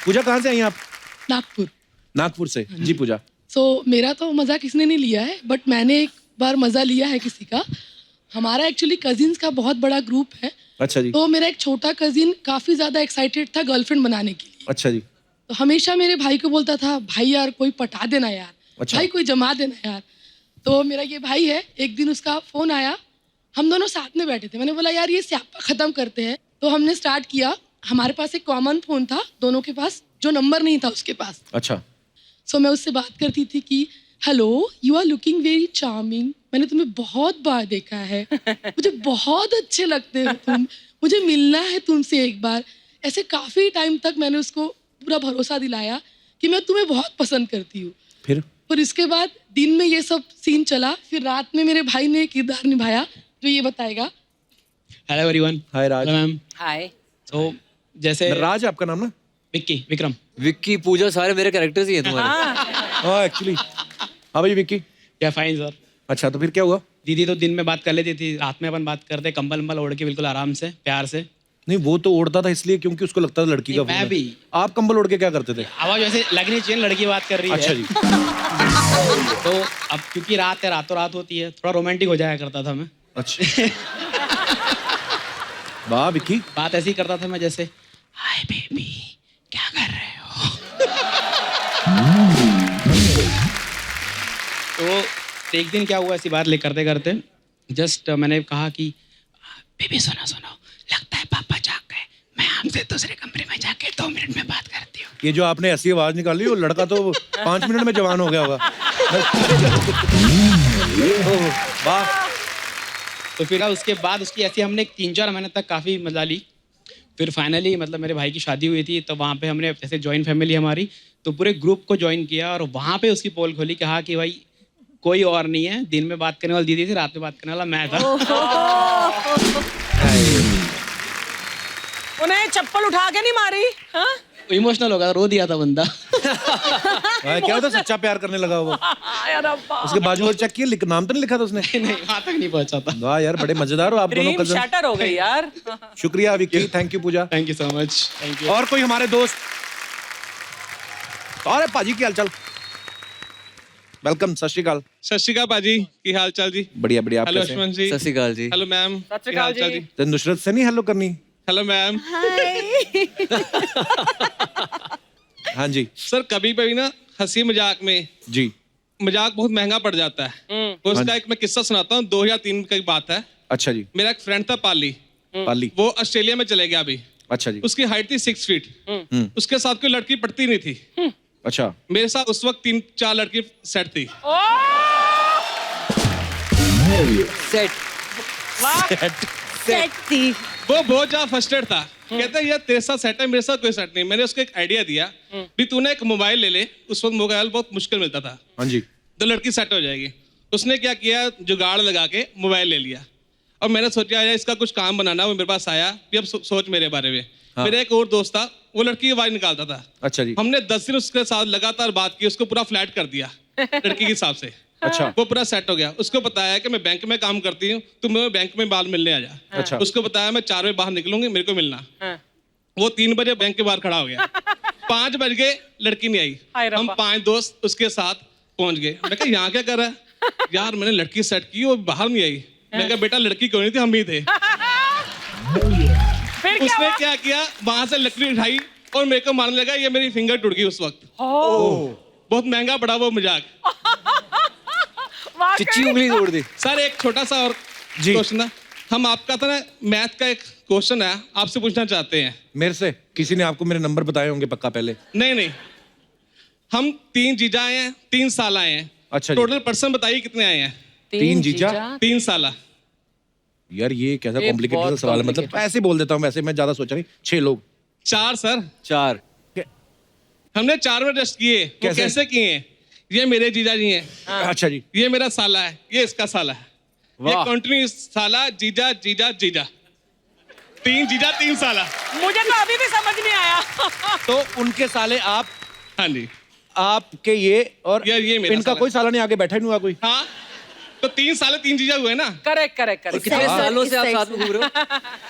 पूजा कहाँ से आई हैं आप? नागपुर। नागपुर से। जी पूजा। मेरा तो मजा किसने नहीं लिया है, बट मैंने एक बार मजा लिया है किसी का। हमारा एक्चुअली कजिन्स का बहुत बड़ा ग्रुप है। अच्छा जी। तो मेरा एक छोटा कजिन काफी ज्यादा एक्साइटेड था गर्लफ्रेंड बनाने के लिए। अच्छा जी। तो हमेशा मेरे भाई को बोलता था, भाई यार कोई पटा देना यार, अच्छा। भाई कोई जमा देना यार। तो मेरा ये भाई है, एक दिन उसका फोन आया, हम दोनों साथ में बैठे थे। मैंने बोला यार ये स्यापा खत्म करते हैं। तो हमने स्टार्ट किया। हमारे पास एक कॉमन फोन था दोनों के पास, जो नंबर नहीं था उसके पास। अच्छा। मैं उससे बात करती थी कि hello, you are looking very charming, मैंने तुम्हें बहुत बार देखा है, मुझे बहुत अच्छे लगते हो तुम, मुझे मिलना है तुमसे एक बार। ऐसे काफी टाइम तक मैंने उसको पूरा भरोसा दिलाया कि मैं तुम्हें बहुत पसंद करती हूँ। फिर इसके बाद दिन में ये सब सीन चला, फिर रात में मेरे भाई ने किरदार निभाया जो ये बताएगा। Hello everyone. Hi Raj. Hello ma'am. Hi. तो जैसे राज आपका नाम ना? विक्की विक्रम। विक्की, पूजा, सारे मेरे कैरेक्टर्स ही हैं तुम्हारे। हाँ एक्चुअली। हाँ भाई विक्की। क्या फाइन सर। अच्छा तो फिर क्या हुआ? दीदी तो दिन में बात कर लेती थी, रात में अपन बात करते, कंबल वंबल ओढ़ के बिल्कुल आराम से, प्यार से। नहीं वो तो ओढ़ता था इसलिए क्योंकि उसको लगता था लड़की का मैं फोन है। भी। आप कंबल ओढ़ के क्या करते थे? आवाज वैसे लगनी चाहिए, लड़की बात कर रही है। अच्छा जी। तो अब क्योंकि रात है, रातों रात होती है, थोड़ा रोमांटिक हो जाया करता था मैं। अच्छा। वाह विक्की। बात ऐसी करता था मैं जैसे, हाय बेबी क्या कर रहे हो। तो एक दिन क्या हुआ, ऐसी बात करते करते जस्ट मैंने कहा कि बेबी सुनो सुनो, लगता है पापा जाग गए, मैं हमसे दूसरे कमरे में जाके 2 मिनट में बात करती हूँ। ये जो आपने ऐसी आवाज निकाली वो लड़का तो 5 मिनट में जवान हो गया होगा। वाह। तो फिर उसके बाद उसकी ऐसी हमने 3-4 महीने तक काफ़ी मजा ली। फिर फाइनली मतलब मेरे भाई की शादी हुई थी, तो वहाँ पे हमने जैसे जॉइंट फैमिली हमारी, तो पूरे ग्रुप को ज्वाइन किया और वहाँ पे उसकी पोल खोली, कहा कि भाई कोई और नहीं है, दिन में बात करने वाली दीदी थी, रात में बात करने वाला मैं था। उन्हें चप्पल उठा के नहीं मारी? हाँ? इमोशनल हो गया, रो दिया था बंदा। क्या होता सच्चा प्यार करने लगा वो? यार अब्बा। उसके बाजू और चेक किया, नाम तो नहीं लिखा था उसने? नहीं वहाँ तक नहीं पहुँचा था। वाह यार बड़े मजेदार हो आप दोनों ड्रीम कजन। शैटर हो गई यार। शुक्रिया Vicky, thank you Pooja. Thank you so much. Thank you. और कोई हमारे दोस्त? अरे पाजी की हालचाल? वेलकम, सत श्री अकाल। सत श्री अकाल पाजी, की हाल चाल जी? बढ़िया बढ़िया। आप हेलो कैसे हैं? अश्वन जी। सत श्री अकाल जी। हेलो मैम, सत श्री की हाल अकाल चाल जी। जी? तो नुसरत से नहीं हेलो करनी? Hello ma'am. हाँ जी। सर कभी कभी ना हंसी मजाक में जी। मजाक बहुत महंगा पड़ जाता है। तो उसका एक मैं किस्सा सुनाता हूँ, 2003 की बात है। अच्छा जी। मेरा एक फ्रेंड था पाली, पाली। वो ऑस्ट्रेलिया में चले गया अभी। अच्छा जी। उसकी हाइट थी 6 फीट। उसके साथ कोई लड़की पटती नहीं थी। अच्छा। मेरे साथ उस वक्त 3-4 लड़की सेट थी। सेट। सेट थी। वो बहुत ज्यादा फ्रस्ट्रेट था। कहता है यार तेरे साथ सेट है, मेरे साथ कोई सेट नहीं। मैंने उसको एक आइडिया दिया भी तूने एक मोबाइल ले ले। उस वक्त मोबाइल बहुत मुश्किल मिलता था। हाँ जी। तो लड़की सेट हो जाएगी। उसने क्या किया, जुगाड़ लगा के मोबाइल ले लिया। और मैंने सोचा यार इसका कुछ काम बनाना। वो मेरे पास आया कि अब सोच मेरे बारे में। हाँ। मेरा एक और दोस्त था, वो लड़की की आवाज निकालता था। अच्छा जी। हमने 10 दिन उसके साथ लगातार बात की, उसको पूरा फ्लैट कर दिया लड़की के हिसाब से। अच्छा। वो पूरा सेट हो गया। उसको बताया कि मैं बैंक में काम करती हूँ, तुम मेरे बैंक में बाल मिलने आ जा। अच्छा। उसको बताया मैं 4 बजे बाहर निकलूंगी, मेरे को मिलना। वो 3 बजे बैंक के बाहर खड़ा हो गया। 5 बज गए, लड़की नहीं आई। हम 5 दोस्त उसके साथ पहुंच गए। मैं कहा यहाँ क्या कर रहा है? यार मैंने लड़की सेट की, वो बाहर नहीं आई। मैं कहा बेटा लड़की क्यों नहीं थी, हम ही थे। उसने क्या किया, वहां से लकड़ी उठाई और मेरे को मारने लगा। ये मेरी फिंगर टूट गई उस वक्त। बहुत महंगा पड़ा वो मजाक। चिच्ची उंगली तोड़ दी। सर एक छोटा सा और क्वेश्चन था। हम आपका था ना मैथ का एक क्वेश्चन है, आपसे पूछना चाहते हैं। मेरे से? किसी ने आपको मेरे नंबर बताए होंगे पक्का पहले? नहीं, हम 3 जीजा आए हैं, 3 साल आए हैं। अच्छा जी। टोटल पर्सन बताइए कितने आए हैं? 3 जीजा 3 साल। यार ये कैसा ये कॉम्प्लिकेटेड बहुत सवाल है? मतलब ऐसे बोल देता हूँ, वैसे मैं ज्यादा सोचा नहीं। 6 लोग। 4 सर। 4। हमने 4 में टेस्ट किए। वो कैसे किए हैं? ये मेरे जीजा जी हैं। अच्छा जी। ये मेरा साला है, ये इसका साला है। ये वाह। कंटिन्यू साला जीजा जीजा जीजा। 3 जीजा 3 साला। मुझे तो अभी भी समझ नहीं आया। तो उनके साले आप? हाँ जी। आपके ये और यार ये मेरा इनका साला। कोई साला नहीं, आगे बैठा ही नहीं हुआ कोई? हाँ तो 3 साले 3 जीजा हुए ना। करेक्ट करेक्ट और करेक्ट। कितने हाँ। सालों से आप इस साथ साइड में घूम रहे हो?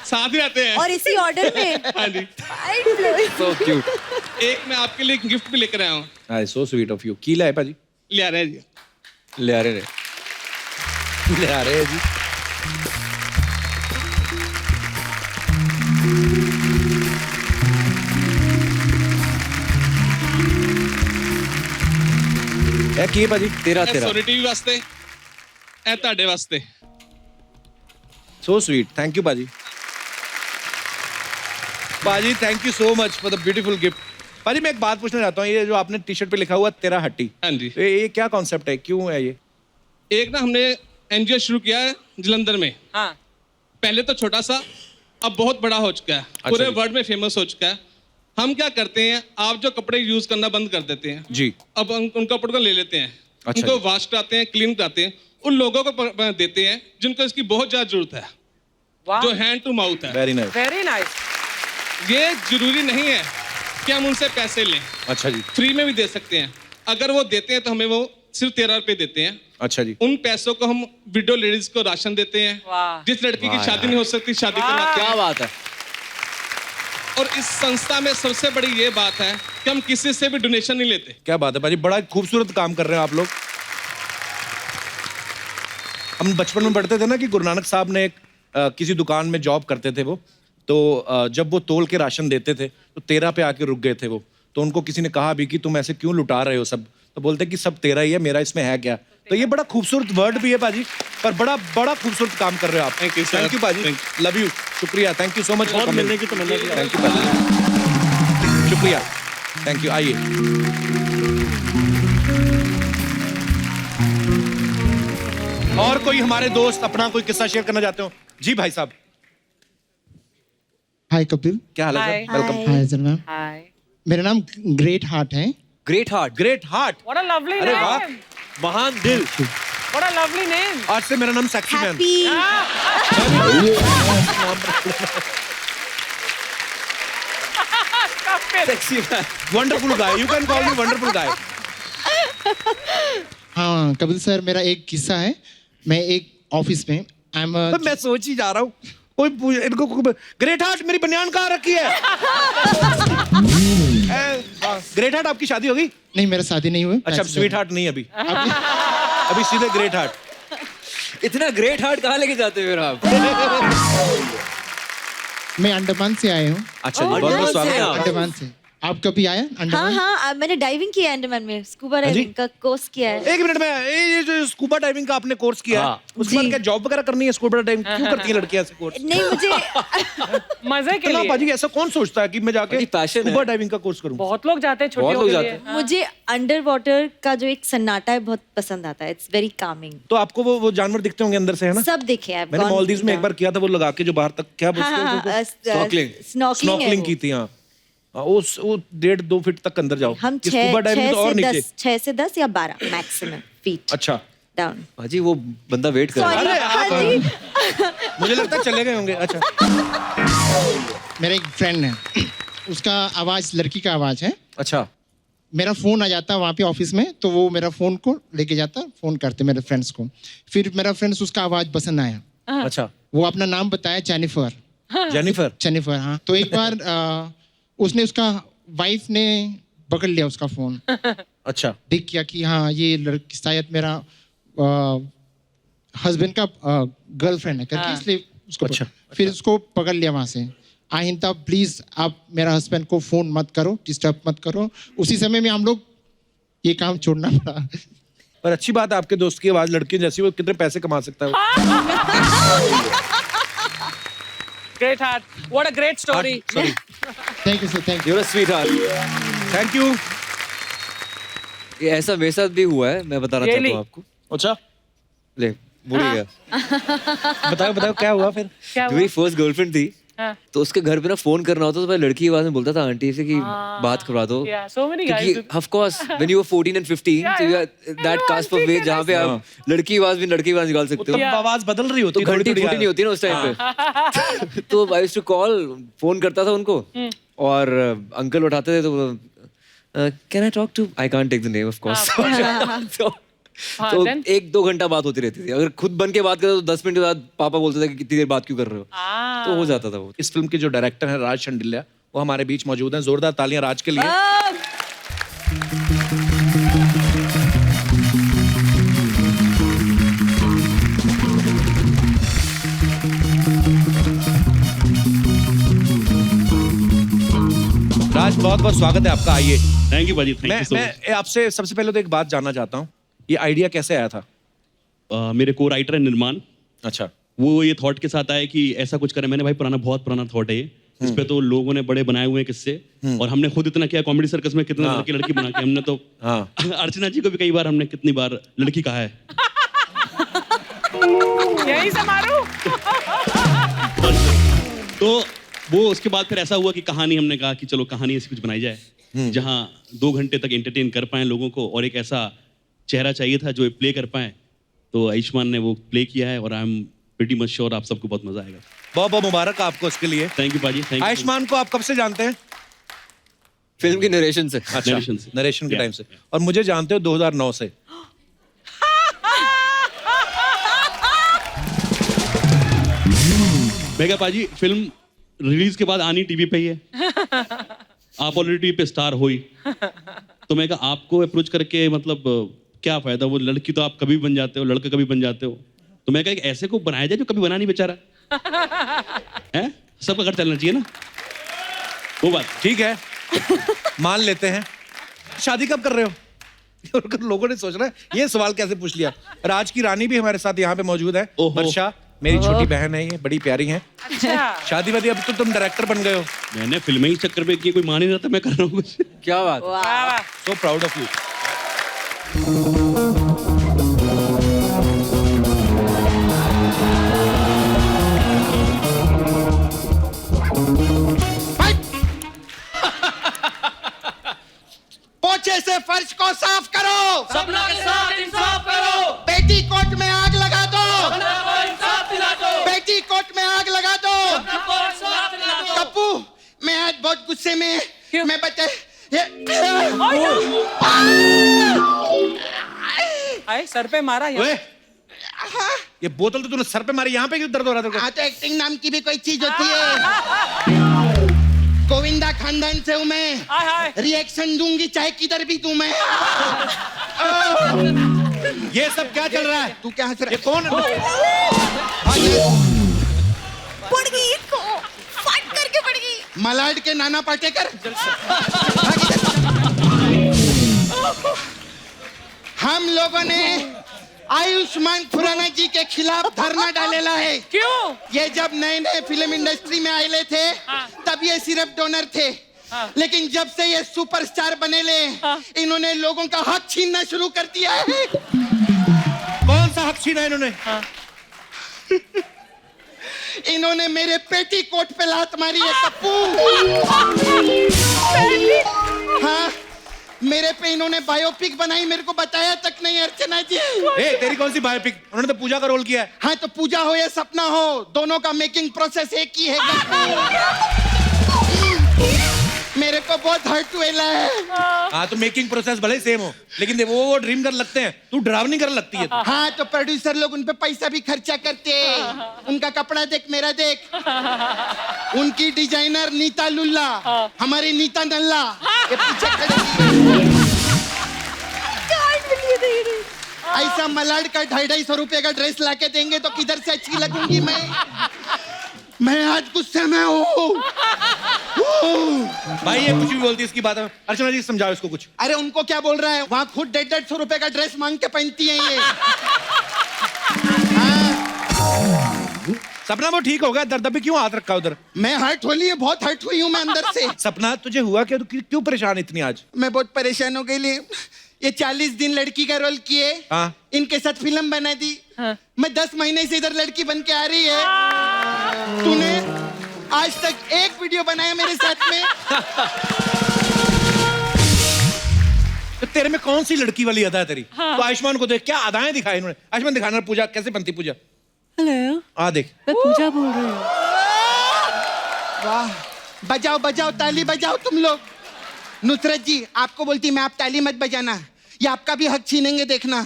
साथ ही रहते हैं। और इसी ऑर्डर में। हाँ जी। So cute। एक मैं आपके लिए गिफ्ट भी लेकर आया हूँ। हाय सो स्वीट ऑफ यू। की लाए पाजी? ले आ रहे हैं जी। ले आ रहे। ले आ रहे हैं जी। ਇਹ ਕੀ ਹੈ ਭਾਜੀ? तेरा ਇਹ तेरा। ਸੋਨੀ ਟੀਵੀ ਵਾਸਤੇ, ਇਹ ਤੁਹਾਡੇ ਵਾਸਤੇ। So sweet. Thank you, Paji. Paji, thank you so much for the beautiful gift. पाजी मैं एक बात पूछना चाहता हूँ, ये जो आपने टी शर्ट पे लिखा हुआ तेरा हट्टी, हाँ जी। तो ये क्या कॉन्सेप्ट है, क्यों है ये? एक ना हमने एनजीओ शुरू किया है जलंधर में। हाँ। पहले तो छोटा सा, अब बहुत बड़ा हो चुका है। पूरे जी। वर्ल्ड में फेमस हो चुका है। हम क्या करते हैं, आप जो कपड़े यूज करना बंद कर देते हैं, जी। अब उन कपड़ों को ले लेते हैं, अच्छा उनको जी। वॉश कराते हैं, क्लीन कराते हैं, उन लोगों को देते हैं जिनको इसकी बहुत ज्यादा जरूरत है, वाह। जो हैंड टू माउथ है। Very nice. Very nice. ये जरूरी नहीं है कि हम उनसे पैसे लें, अच्छा जी, फ्री में भी दे सकते हैं। अगर वो देते हैं तो हमें वो सिर्फ 13 रुपए देते हैं। अच्छा जी। उन पैसों को हम विडो लेडीज को राशन देते हैं। वाह। जिस लड़की की शादी नहीं हो सकती शादी करवाते क्या हैं। बात है। और इस संस्था में सबसे बड़ी ये बात है कि हम किसी से भी डोनेशन नहीं लेते। क्या बात है भाजी, बड़ा खूबसूरत काम कर रहे हैं आप लोग। हम बचपन में पढ़ते थे ना कि गुरु नानक साहब ने किसी दुकान में जॉब करते थे वो, तो जब वो तोल के राशन देते थे तो 13 पे आके रुक गए थे वो। तो उनको किसी ने कहा भी कि तुम ऐसे क्यों लुटा रहे हो सब, तो बोलते कि सब तेरा ही है, मेरा इसमें है क्या। तो ये बड़ा खूबसूरत वर्ड भी है पाजी, पर बड़ा खूबसूरत काम कर रहे हो आप। Thank you, sir. Thank you पाजी, लव यू, शुक्रिया, थैंक यू सो मच। और मिलने की तो मिलने की। थैंक यू पाजी, शुक्रिया, थैंक यू। आइए और कोई हमारे दोस्त अपना कोई किस्सा शेयर करना चाहते हो? जी भाई साहब। हाय कपिल। क्या हाल है sir? Hi. Welcome. Hi sir ma'am. Hi. मेरा नाम ग्रेट हार्ट है। Great heart. Great heart. What a lovely अरे वाह, नेम। महान दिल। What a lovely name. आज से मेरा नाम sexy man. Happy. Sexy man. Wonderful guy, you can call me wonderful guy. हाँ कपिल सर, मेरा एक किस्सा है। मैं एक ऑफिस में मैं सोच ही जा रहा हूँ कोई इनको ग्रेट हार्ट मेरी बनियान कहाँ रखी है? ग्रेट हार्ट आपकी शादी होगी? नहीं, मेरा शादी नहीं हुआ। अच्छा, स्वीट हार्ट नहीं अभी, अभी सीधे ग्रेट हार्ट। इतना ग्रेट हार्ट कहाँ लेके जाते हो फिर आप? मैं अंडमान से आया हूँ। अच्छा जी, बहुत बहुत स्वागत है। अंडमान से। आप कभी आया हाँ अंडमान? हाँ, मैंने डाइविंग किया है अंडमान में, स्कूबा डाइविंग का कोर्स किया है। एक मिनट में, ये जो स्कूबा डाइविंग का आपने कोर्स किया है, उसके बाद जी। क्या जॉब वगैरह करनी है? स्कूबा डाइविंग क्यों करती है लड़कियां ऐसे कोर्स? नहीं, मुझे मजे के ना लिए। पाजी, ऐसा कौन सोचता है कि मैं जाके passion है। स्कूबा डाइविंग का कोर्स करूं? बहुत लोग जाते हैं बहुत छुट्टियों लोग के जाते लिए। हैं। मुझे अंडर वाटर का जो एक सन्नाटा है बहुत पसंद आता है। It's very Kameng. तो आपको वो जानवर दिखते होंगे अंदर से, है ना? सब देखे हैं। मैंने मालदीव्स में एक बार किया था, वो लगा के जो बाहर तक क्या Snorkeling। स्नॉर्कलिंग की थी। हाँ, वो 1.5-2 फीट तक अंदर जाओ। हम कि स्कूबा डाइविंग तो और नीचे। 6 से 10 या 12 मैक्सिमम फीट अच्छा, डाउन। भाजी वो बंदा वेट कर रहा है। सॉरी हाँ जी। मुझे लगता है चले गए होंगे। अच्छा, मेरा एक फ्रेंड है, उसका आवाज लड़की का आवाज है। अच्छा, मेरा फोन आ जाता है वहाँ पे ऑफिस में, तो वो मेरा फोन को लेके जाता, फोन करते मेरे फ्रेंड्स को। फिर मेरा फ्रेंड्स उसका आवाज पसंद आया। अच्छा, वो अपना नाम बताया, जेनिफर। जेनिफर। हाँ। तो एक बार उसने, उसका वाइफ ने पकड़ लिया उसका फोन। अच्छा, देख किया कि हाँ ये लड़की शायद मेरा हस्बैंड का गर्लफ्रेंड है करके, इसलिए उसको अच्छा, फिर उसको पकड़ लिया वहां से। आइंदा प्लीज आप मेरा हस्बैंड को फोन मत करो, डिस्टर्ब मत करो। उसी समय में हम लोग ये काम छोड़ना पड़ा। पर अच्छी बात है, आपके दोस्त की आवाज लड़की जैसी, वो कितने पैसे कमा सकता है वो। Great heart. What a great story. Sorry, thank you sir, thank you. You're a sweetheart। Thank you. ये ऐसा मेरे साथ भी हुआ है, मैं बताना चाहता Really? हूँ आपको। अच्छा, ले भूल ही गया। बताओ क्या हुआ फिर? क्या जो हुआ? मेरी फर्स्ट गर्लफ्रेंड थी, हाँ। तो उसके घर पे ना फोन करना होता तो मैं लड़की की आवाज में बोलता था आंटी से कि बात करवा दो। Yeah, so many guys do. क्योंकि of course when you were 14 and 15 Yeah, so you yeah. are that Hello, cusp of aunty, age जहाँ पे आप लड़की की आवाज भी लड़की की आवाज निकाल सकते हो। तब आवाज बदल रही होती तो है, घंटी थोड़ी-थोड़ी फूटी नहीं होती ना उस टाइम पे। तो I used to call, phone करता था उनको, और अंकल उठाते थे तो can I talk to, I can't take the name of course. तो then? 1-2 घंटा बात होती रहती थी। अगर खुद बन के बात करते तो 10 मिनट के बाद पापा बोलते थे कि कितनी देर बात क्यों कर रहे हो, तो हो जाता था वो। इस फिल्म के जो डायरेक्टर हैं राज शंडिल्या, वो हमारे बीच मौजूद हैं। जोरदार तालियां राज के लिए। राज, बहुत बहुत स्वागत है आपका। आइए। थैंक यू भाजी, थैंक यू सो मच। मैं आपसे सबसे पहले तो एक बात जानना चाहता हूँ, ये आइडिया कैसे आया था? मेरे को राइटर है निर्माण, अच्छा, वो ये थॉट के साथ आया कि ऐसा कुछ करें। मैंने भाई बहुत पुराना थॉट है ये, इस पे तो लोगों ने बड़े बनाए हुए हैं किस्से, और हमने खुद इतना किया कॉमेडी सर्कस में, कितना लड़की बना के हमने तो। अर्चना जी को भी कई बार हमने कितनी बार लड़की कहा है। यही से मारू। तो वो उसके बाद फिर ऐसा हुआ कि कहानी, हमने कहा कि चलो कहानी ऐसी कुछ बनाई जाए जहाँ 2 घंटे तक एंटरटेन कर पाए लोगों को, और एक ऐसा चेहरा चाहिए था जो प्ले कर पाए। तो आयुष्मान ने वो प्ले किया है, और I am pretty much sure आप सबको बहुत मजा आएगा। बहुत बहुत मुबारक आपको इसके लिए। थैंक यू पाजी, थैंक यू। आयुष्मान को आप कब से जानते हैं? फिल्म की नरेशन से। अच्छा, Narration से। नरेशन के Yeah. टाइम से। और मुझे जानते हो 2009 से। मैं पाजी फिल्म रिलीज के बाद आनी टीवी पे ही है। आप ऑलरेडी टीवी पे स्टार हुई, तो मैं कहा आपको अप्रोच करके मतलब क्या फायदा, वो लड़की तो आप कभी बन जाते हो, लड़का कभी बन जाते हो। तो मैं कहा एक ऐसे को बनाया जाए जो कभी बना नहीं बेचारा है, सबका घर चलना चाहिए ना, वो बात। ठीक है, मान लेते हैं। शादी कब कर रहे हो? लोगों ने सोच रहा है ये सवाल कैसे पूछ लिया। राज की रानी भी हमारे साथ यहाँ पे मौजूद है, वर्षा, मेरी छोटी बहन है, ये बड़ी प्यारी है। अच्छा शादी वादी, अब तो तुम डायरेक्टर बन गए हो। मैंने फिल्में ही चक्कर में किए, कोई मान ही नहीं रहा था मैं कर रहा हूँ कुछ। क्या बात। So proud of you. पोछे से फर्श को साफ करो, सपना के साथ इंसाफ करो, बेटी कोट में आग लगा दो, सपना को इंसाफ दिला दो, बेटी कोट में आग लगा दो। सपना को इंसाफ दिला दो। कप्पू, मैं आज बहुत गुस्से में, मैं बता आए सर पे मारा यार। ओए, ये बोतल तो तूने सर पे मारी, यहाँ पे क्यों दर्द हो रहा था? हाँ तो एक्टिंग नाम की भी कोई चीज होती है। गोविंदा खानदान से हूँ मैं, रिएक्शन दूंगी चाहे किधर भी दूं मैं। ये सब क्या चल रहा है? तू क्या हंस रहा है? ये कौन है? पड़ गई इसको, फाट करके पड़ गई। मलाड के नाना पाटेकर। हम लोगों ने आयुष्मान खुराना जी के खिलाफ धरना डालेला है। क्यों? ये जब नए नए फिल्म इंडस्ट्री में आए थे तब ये सिर्फ डोनर थे, लेकिन जब से ये सुपरस्टार बनेले इन्होंने लोगों का हक छीनना शुरू कर दिया है। कौन सा हक छीना इन्होंने? इन्होंने मेरे पेटी कोट पे लात मारी है कप्पू। हाँ, मेरे पे इन्होंने बायोपिक बनाई, मेरे को बताया तक नहीं अर्चना जी। ए, तेरी कौन सी बायोपिक? उन्होंने तो पूजा का रोल किया है। हाँ तो पूजा हो या सपना हो, दोनों का मेकिंग प्रोसेस एक ही है। मेरे को बहुत हर्ट हुआ है। हाँ तो मेकिंग प्रोसेस भले सेम हो, लेकिन वो ड्रीम कर लगते हैं, तू डरावनी कर लगती है। हाँ तो प्रोड्यूसर लोग उन पे पैसा भी खर्चा करते हैं। उनका कपड़ा देख, मेरा देख। उनकी डिजाइनर नीता लुल्ला, हमारी नीता नल्ला ये पीछे खड़ी। ऐसा मलाड का 250 रुपए का ड्रेस लाके देंगे तो किधर से अच्छी लगूंगी मैं आज गुस्से में हूँ। भाई ये कुछ भी बोलती है इसकी बात है। अर्चना जी समझाओ इसको कुछ। अरे उनको क्या बोल रहा है, वहाँ खुद 150 रुपए का ड्रेस मांग के पहनती है ये। सपना वो ठीक होगा, दर्द भी क्यों हाथ रखा उधर? मैं हर्ट हो ली, बहुत हर्ट हुई हूँ मैं अंदर से। सपना तुझे हुआ क्या? तू क्यों परेशान इतनी आज? मैं बहुत परेशान हो गई। ये 40 दिन लड़की का रोल किए, हाँ। इनके साथ फिल्म बना दी। मैं 10 महीने से इधर लड़की बन के आ रही है। तूने आज तक एक वीडियो बनाया मेरे साथ में? तो तेरे में कौन सी लड़की वाली अदा है तेरी? तो आयुष्मान को देख, क्या अदाएं दिखाई इन्होंने। आयुष्मान दिखाना पूजा कैसे बनती पूजा। हेलो, आ देख, मैं पूजा बोल रही हूँ। वाह, बजाओ बजाओ ताली बजाओ तुम लोग। नुसरत जी आपको बोलती मैं, आप ताली मत बजाना, ये आपका भी हक छीनेंगे देखना।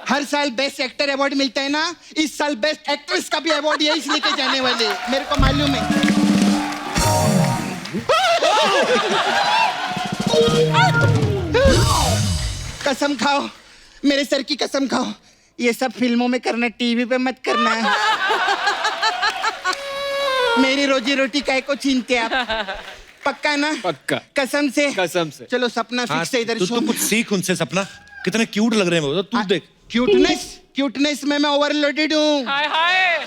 हर साल बेस्ट एक्टर अवार्ड मिलता है ना, इस साल बेस्ट एक्ट्रेस का भी अवार्ड यही लेके जाने वाले, मेरे को मालूम है। कसम खाओ, मेरे सर की कसम खाओ, ये सब फिल्मों में करना, टीवी पे मत करना है। मेरी रोजी रोटी काय को छीनते आप? पक्का ना? पक्का। कसम से? कसम से। चलो सपना फिक्स है इधर। तू कुछ सीख उनसे सपना, कितने क्यूट लग रहे हैं वो, तू देख। क्यूटनेस में मैं ओवरलोडेड हूँ। हाय हाय।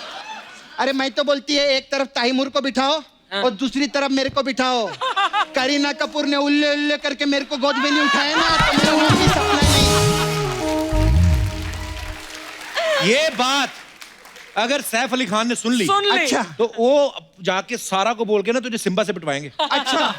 अरे मैं तो बोलती है एक तरफ ताइमूर को बिठाओ और दूसरी तरफ मेरे को बिठाओ। करीना कपूर ने उल्ले उल्ले करके मेरे को गोद में नहीं उठाया ना, तो मेरा वो भी सपना नहीं। ये बात अगर सैफ अली खान ने सुन ली, सुन ली। अच्छा तो वो जाके सारा को बोल के ना तुझे सिम्बा से पिटवाएंगे। अच्छा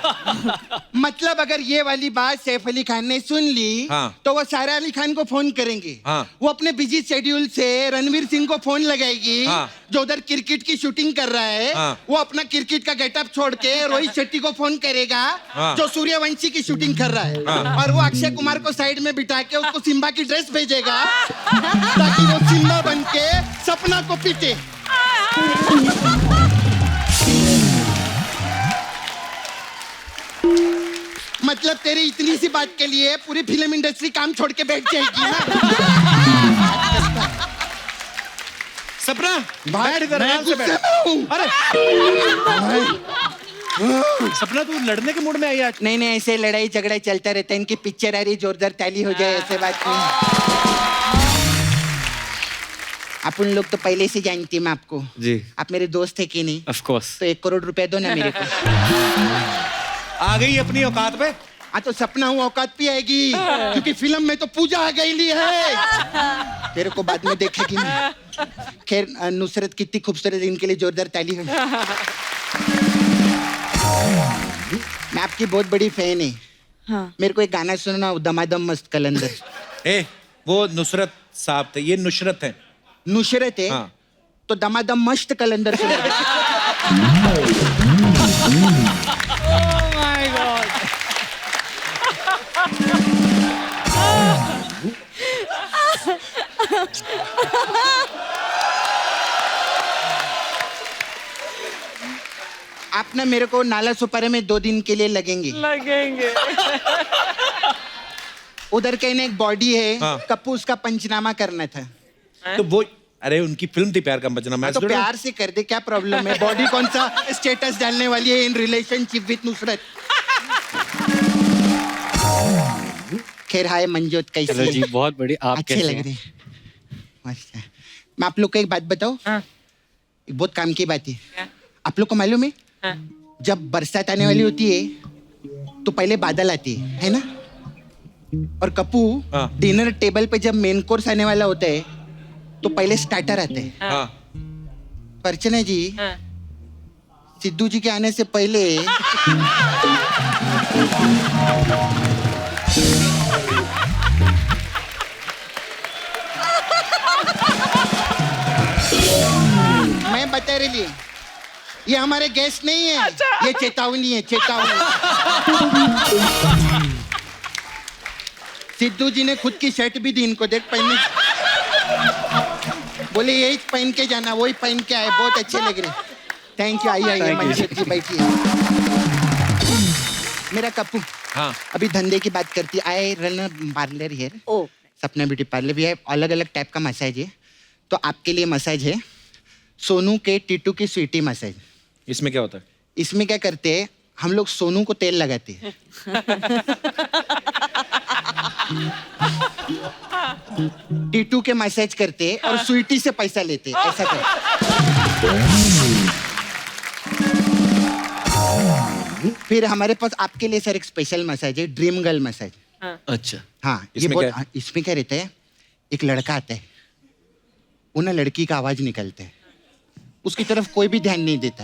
मतलब अगर ये वाली बात सैफ अली खान ने सुन ली हाँ। तो वो सारा अली खान को फोन करेंगे। हाँ। वो अपने बिजी शेड्यूल से रणवीर सिंह को फोन लगाएगी हाँ। जो उधर क्रिकेट की शूटिंग कर रहा है। हाँ। वो अपना क्रिकेट का गेटअप छोड़ के रोहित शेट्टी को फोन करेगा हाँ। जो सूर्यवंशी की शूटिंग कर रहा है। हाँ। और वो अक्षय कुमार को साइड में बिठा के उसको सिम्बा की ड्रेस भेजेगा ताकि वो सिम्बा बन के सपना को पीटे। मतलब तेरी इतनी सी बात के लिए पूरी फिल्म इंडस्ट्री काम छोड़ के बैठ जाएगी ना। सपना भाई, बैठ इधर, मैं आराम से गुस्से बैठ। में हूँ। अरे सपना तू लड़ने के मूड में आई आज? नहीं नहीं, ऐसे लड़ाई झगड़ा चलता रहता है। इनकी पिक्चर आ रही, जोरदार ताली हो जाए, ऐसे बात नहीं। अपन लोग तो पहले से जानती हूँ मैं आपको। जी आप मेरे दोस्त है कि नहीं? Of course. तो 1 करोड़ रुपया दो ना मेरे को। आ गई अपनी औकात पे। हाँ तो सपना हूँ औकात भी आएगी क्योंकि फिल्म में तो पूजा आ गई है। तेरे को बाद में देखेगी मैं। खैर नुसरत कितनी खूबसूरत है, इनके लिए जोरदार ताली हो। मैं आपकी बहुत बड़ी फैन है। हाँ। मेरे को एक गाना सुनना, दमादम मस्त कलंदर। ए वो नुसरत साहब थे, ये नुशरत है। नुसरत है हाँ। तो दमादम मस्त कलंदर सुना। My God. आप ना मेरे को नाला सुपारे में 2 दिन के लिए लगेंगे। उधर कहने एक बॉडी है। हाँ। कप्पू उसका पंचनामा करना था। तो वो अरे उनकी फिल्म थी प्यार का बचना। मैं तो प्यार से कर दे, क्या प्रॉब्लम है? बॉडी कौन सा स्टेटस डालने वाली है इन रिलेशनशिप विद नुसरत? खैर हाय मंजोत, कैसी चलो है? जी बहुत बड़ी। आप अच्छे कैसे लग हैं? रहे हैं। मस्त है। मैं आप लोग को एक बात बताऊं? एक बहुत काम की बात है। आप लोग को मालूम है जब बरसात आने वाली होती है तो पहले बादल आती है ना? और कप्पू डिनर टेबल पे जब मेन कोर्स आने वाला होता है तो पहले स्टार्टर आते हैं। हाँ। अर्चना जी, सिद्धू जी के आने से पहले मैं बता रही हूँ, ये हमारे गेस्ट नहीं है। ये चेतावनी है, चेतावनी। सिद्धू जी ने खुद की शर्ट भी दी इनको, देख पहनने। बोले यही पहन के जाना, वही पहन के आए, बहुत अच्छे लग रहे। Thank you. आइए मंजूर जी बैठिए। मेरा कप्पू हाँ। अभी धंधे की बात करती। I run parlour here. ओ सपना ब्यूटी पार्लर भी है। अलग अलग टाइप का मसाज है। तो आपके लिए मसाज है सोनू के टीटू की स्वीटी मसाज। इसमें क्या होता है? इसमें क्या करते हैं हम लोग, सोनू को तेल लगाते हैं। टीटू के मसाज करते हैं और स्वीटी से पैसा लेते हैं, ऐसा करते। फिर हमारे पास आपके लिए सर एक स्पेशल मसाज है, ड्रीम गर्ल मसाज। अच्छा। हाँ ये इसमें बहुत। क्या इसमें क्या रहता है, एक लड़का आता है, वो ना लड़की का आवाज निकलता है, उसकी तरफ कोई भी ध्यान नहीं देता।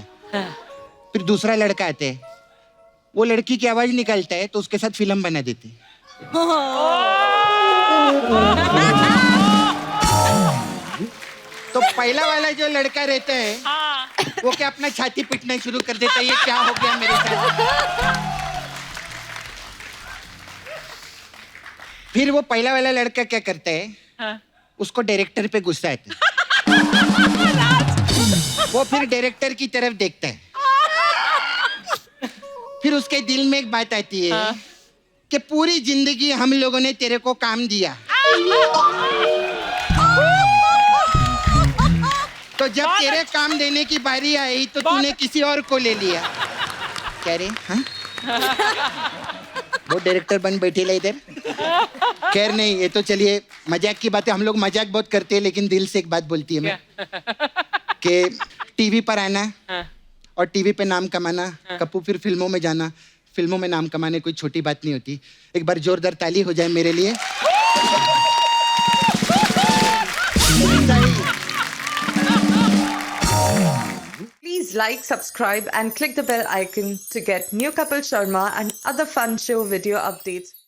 फिर दूसरा लड़का आता है, वो लड़की की आवाज निकालता है तो उसके साथ फिल्म बना देते हैं। तो पहला वाला जो लड़का रहता है वो क्या अपना छाती पीटना शुरू कर देता है, ये क्या हो गया मेरे साथ। फिर वो पहला वाला लड़का क्या करता है, उसको डायरेक्टर पे गुस्सा आता है। वो फिर डायरेक्टर की तरफ देखता है। फिर उसके दिल में एक बात आती है कि पूरी जिंदगी हम लोगों ने तेरे को काम दिया, तो जब तेरे काम देने की बारी आई तो तूने किसी और को ले लिया। क्या रे? हाँ? वो डायरेक्टर बन बैठे ले इधर। खैर नहीं, ये तो चलिए मजाक की बात है। हम लोग मजाक बहुत करते हैं, लेकिन दिल से एक बात बोलती है मैं कि टीवी पर आना और टीवी पे नाम कमाना, कप्पू फिर फिल्मों में जाना। फिल्मों में नाम कमाने कोई छोटी बात नहीं होती। एक बार जोरदार ताली हो जाए मेरे लिए। Please Please like, subscribe and click the bell icon to get new Kapil Sharma and other fun show video updates.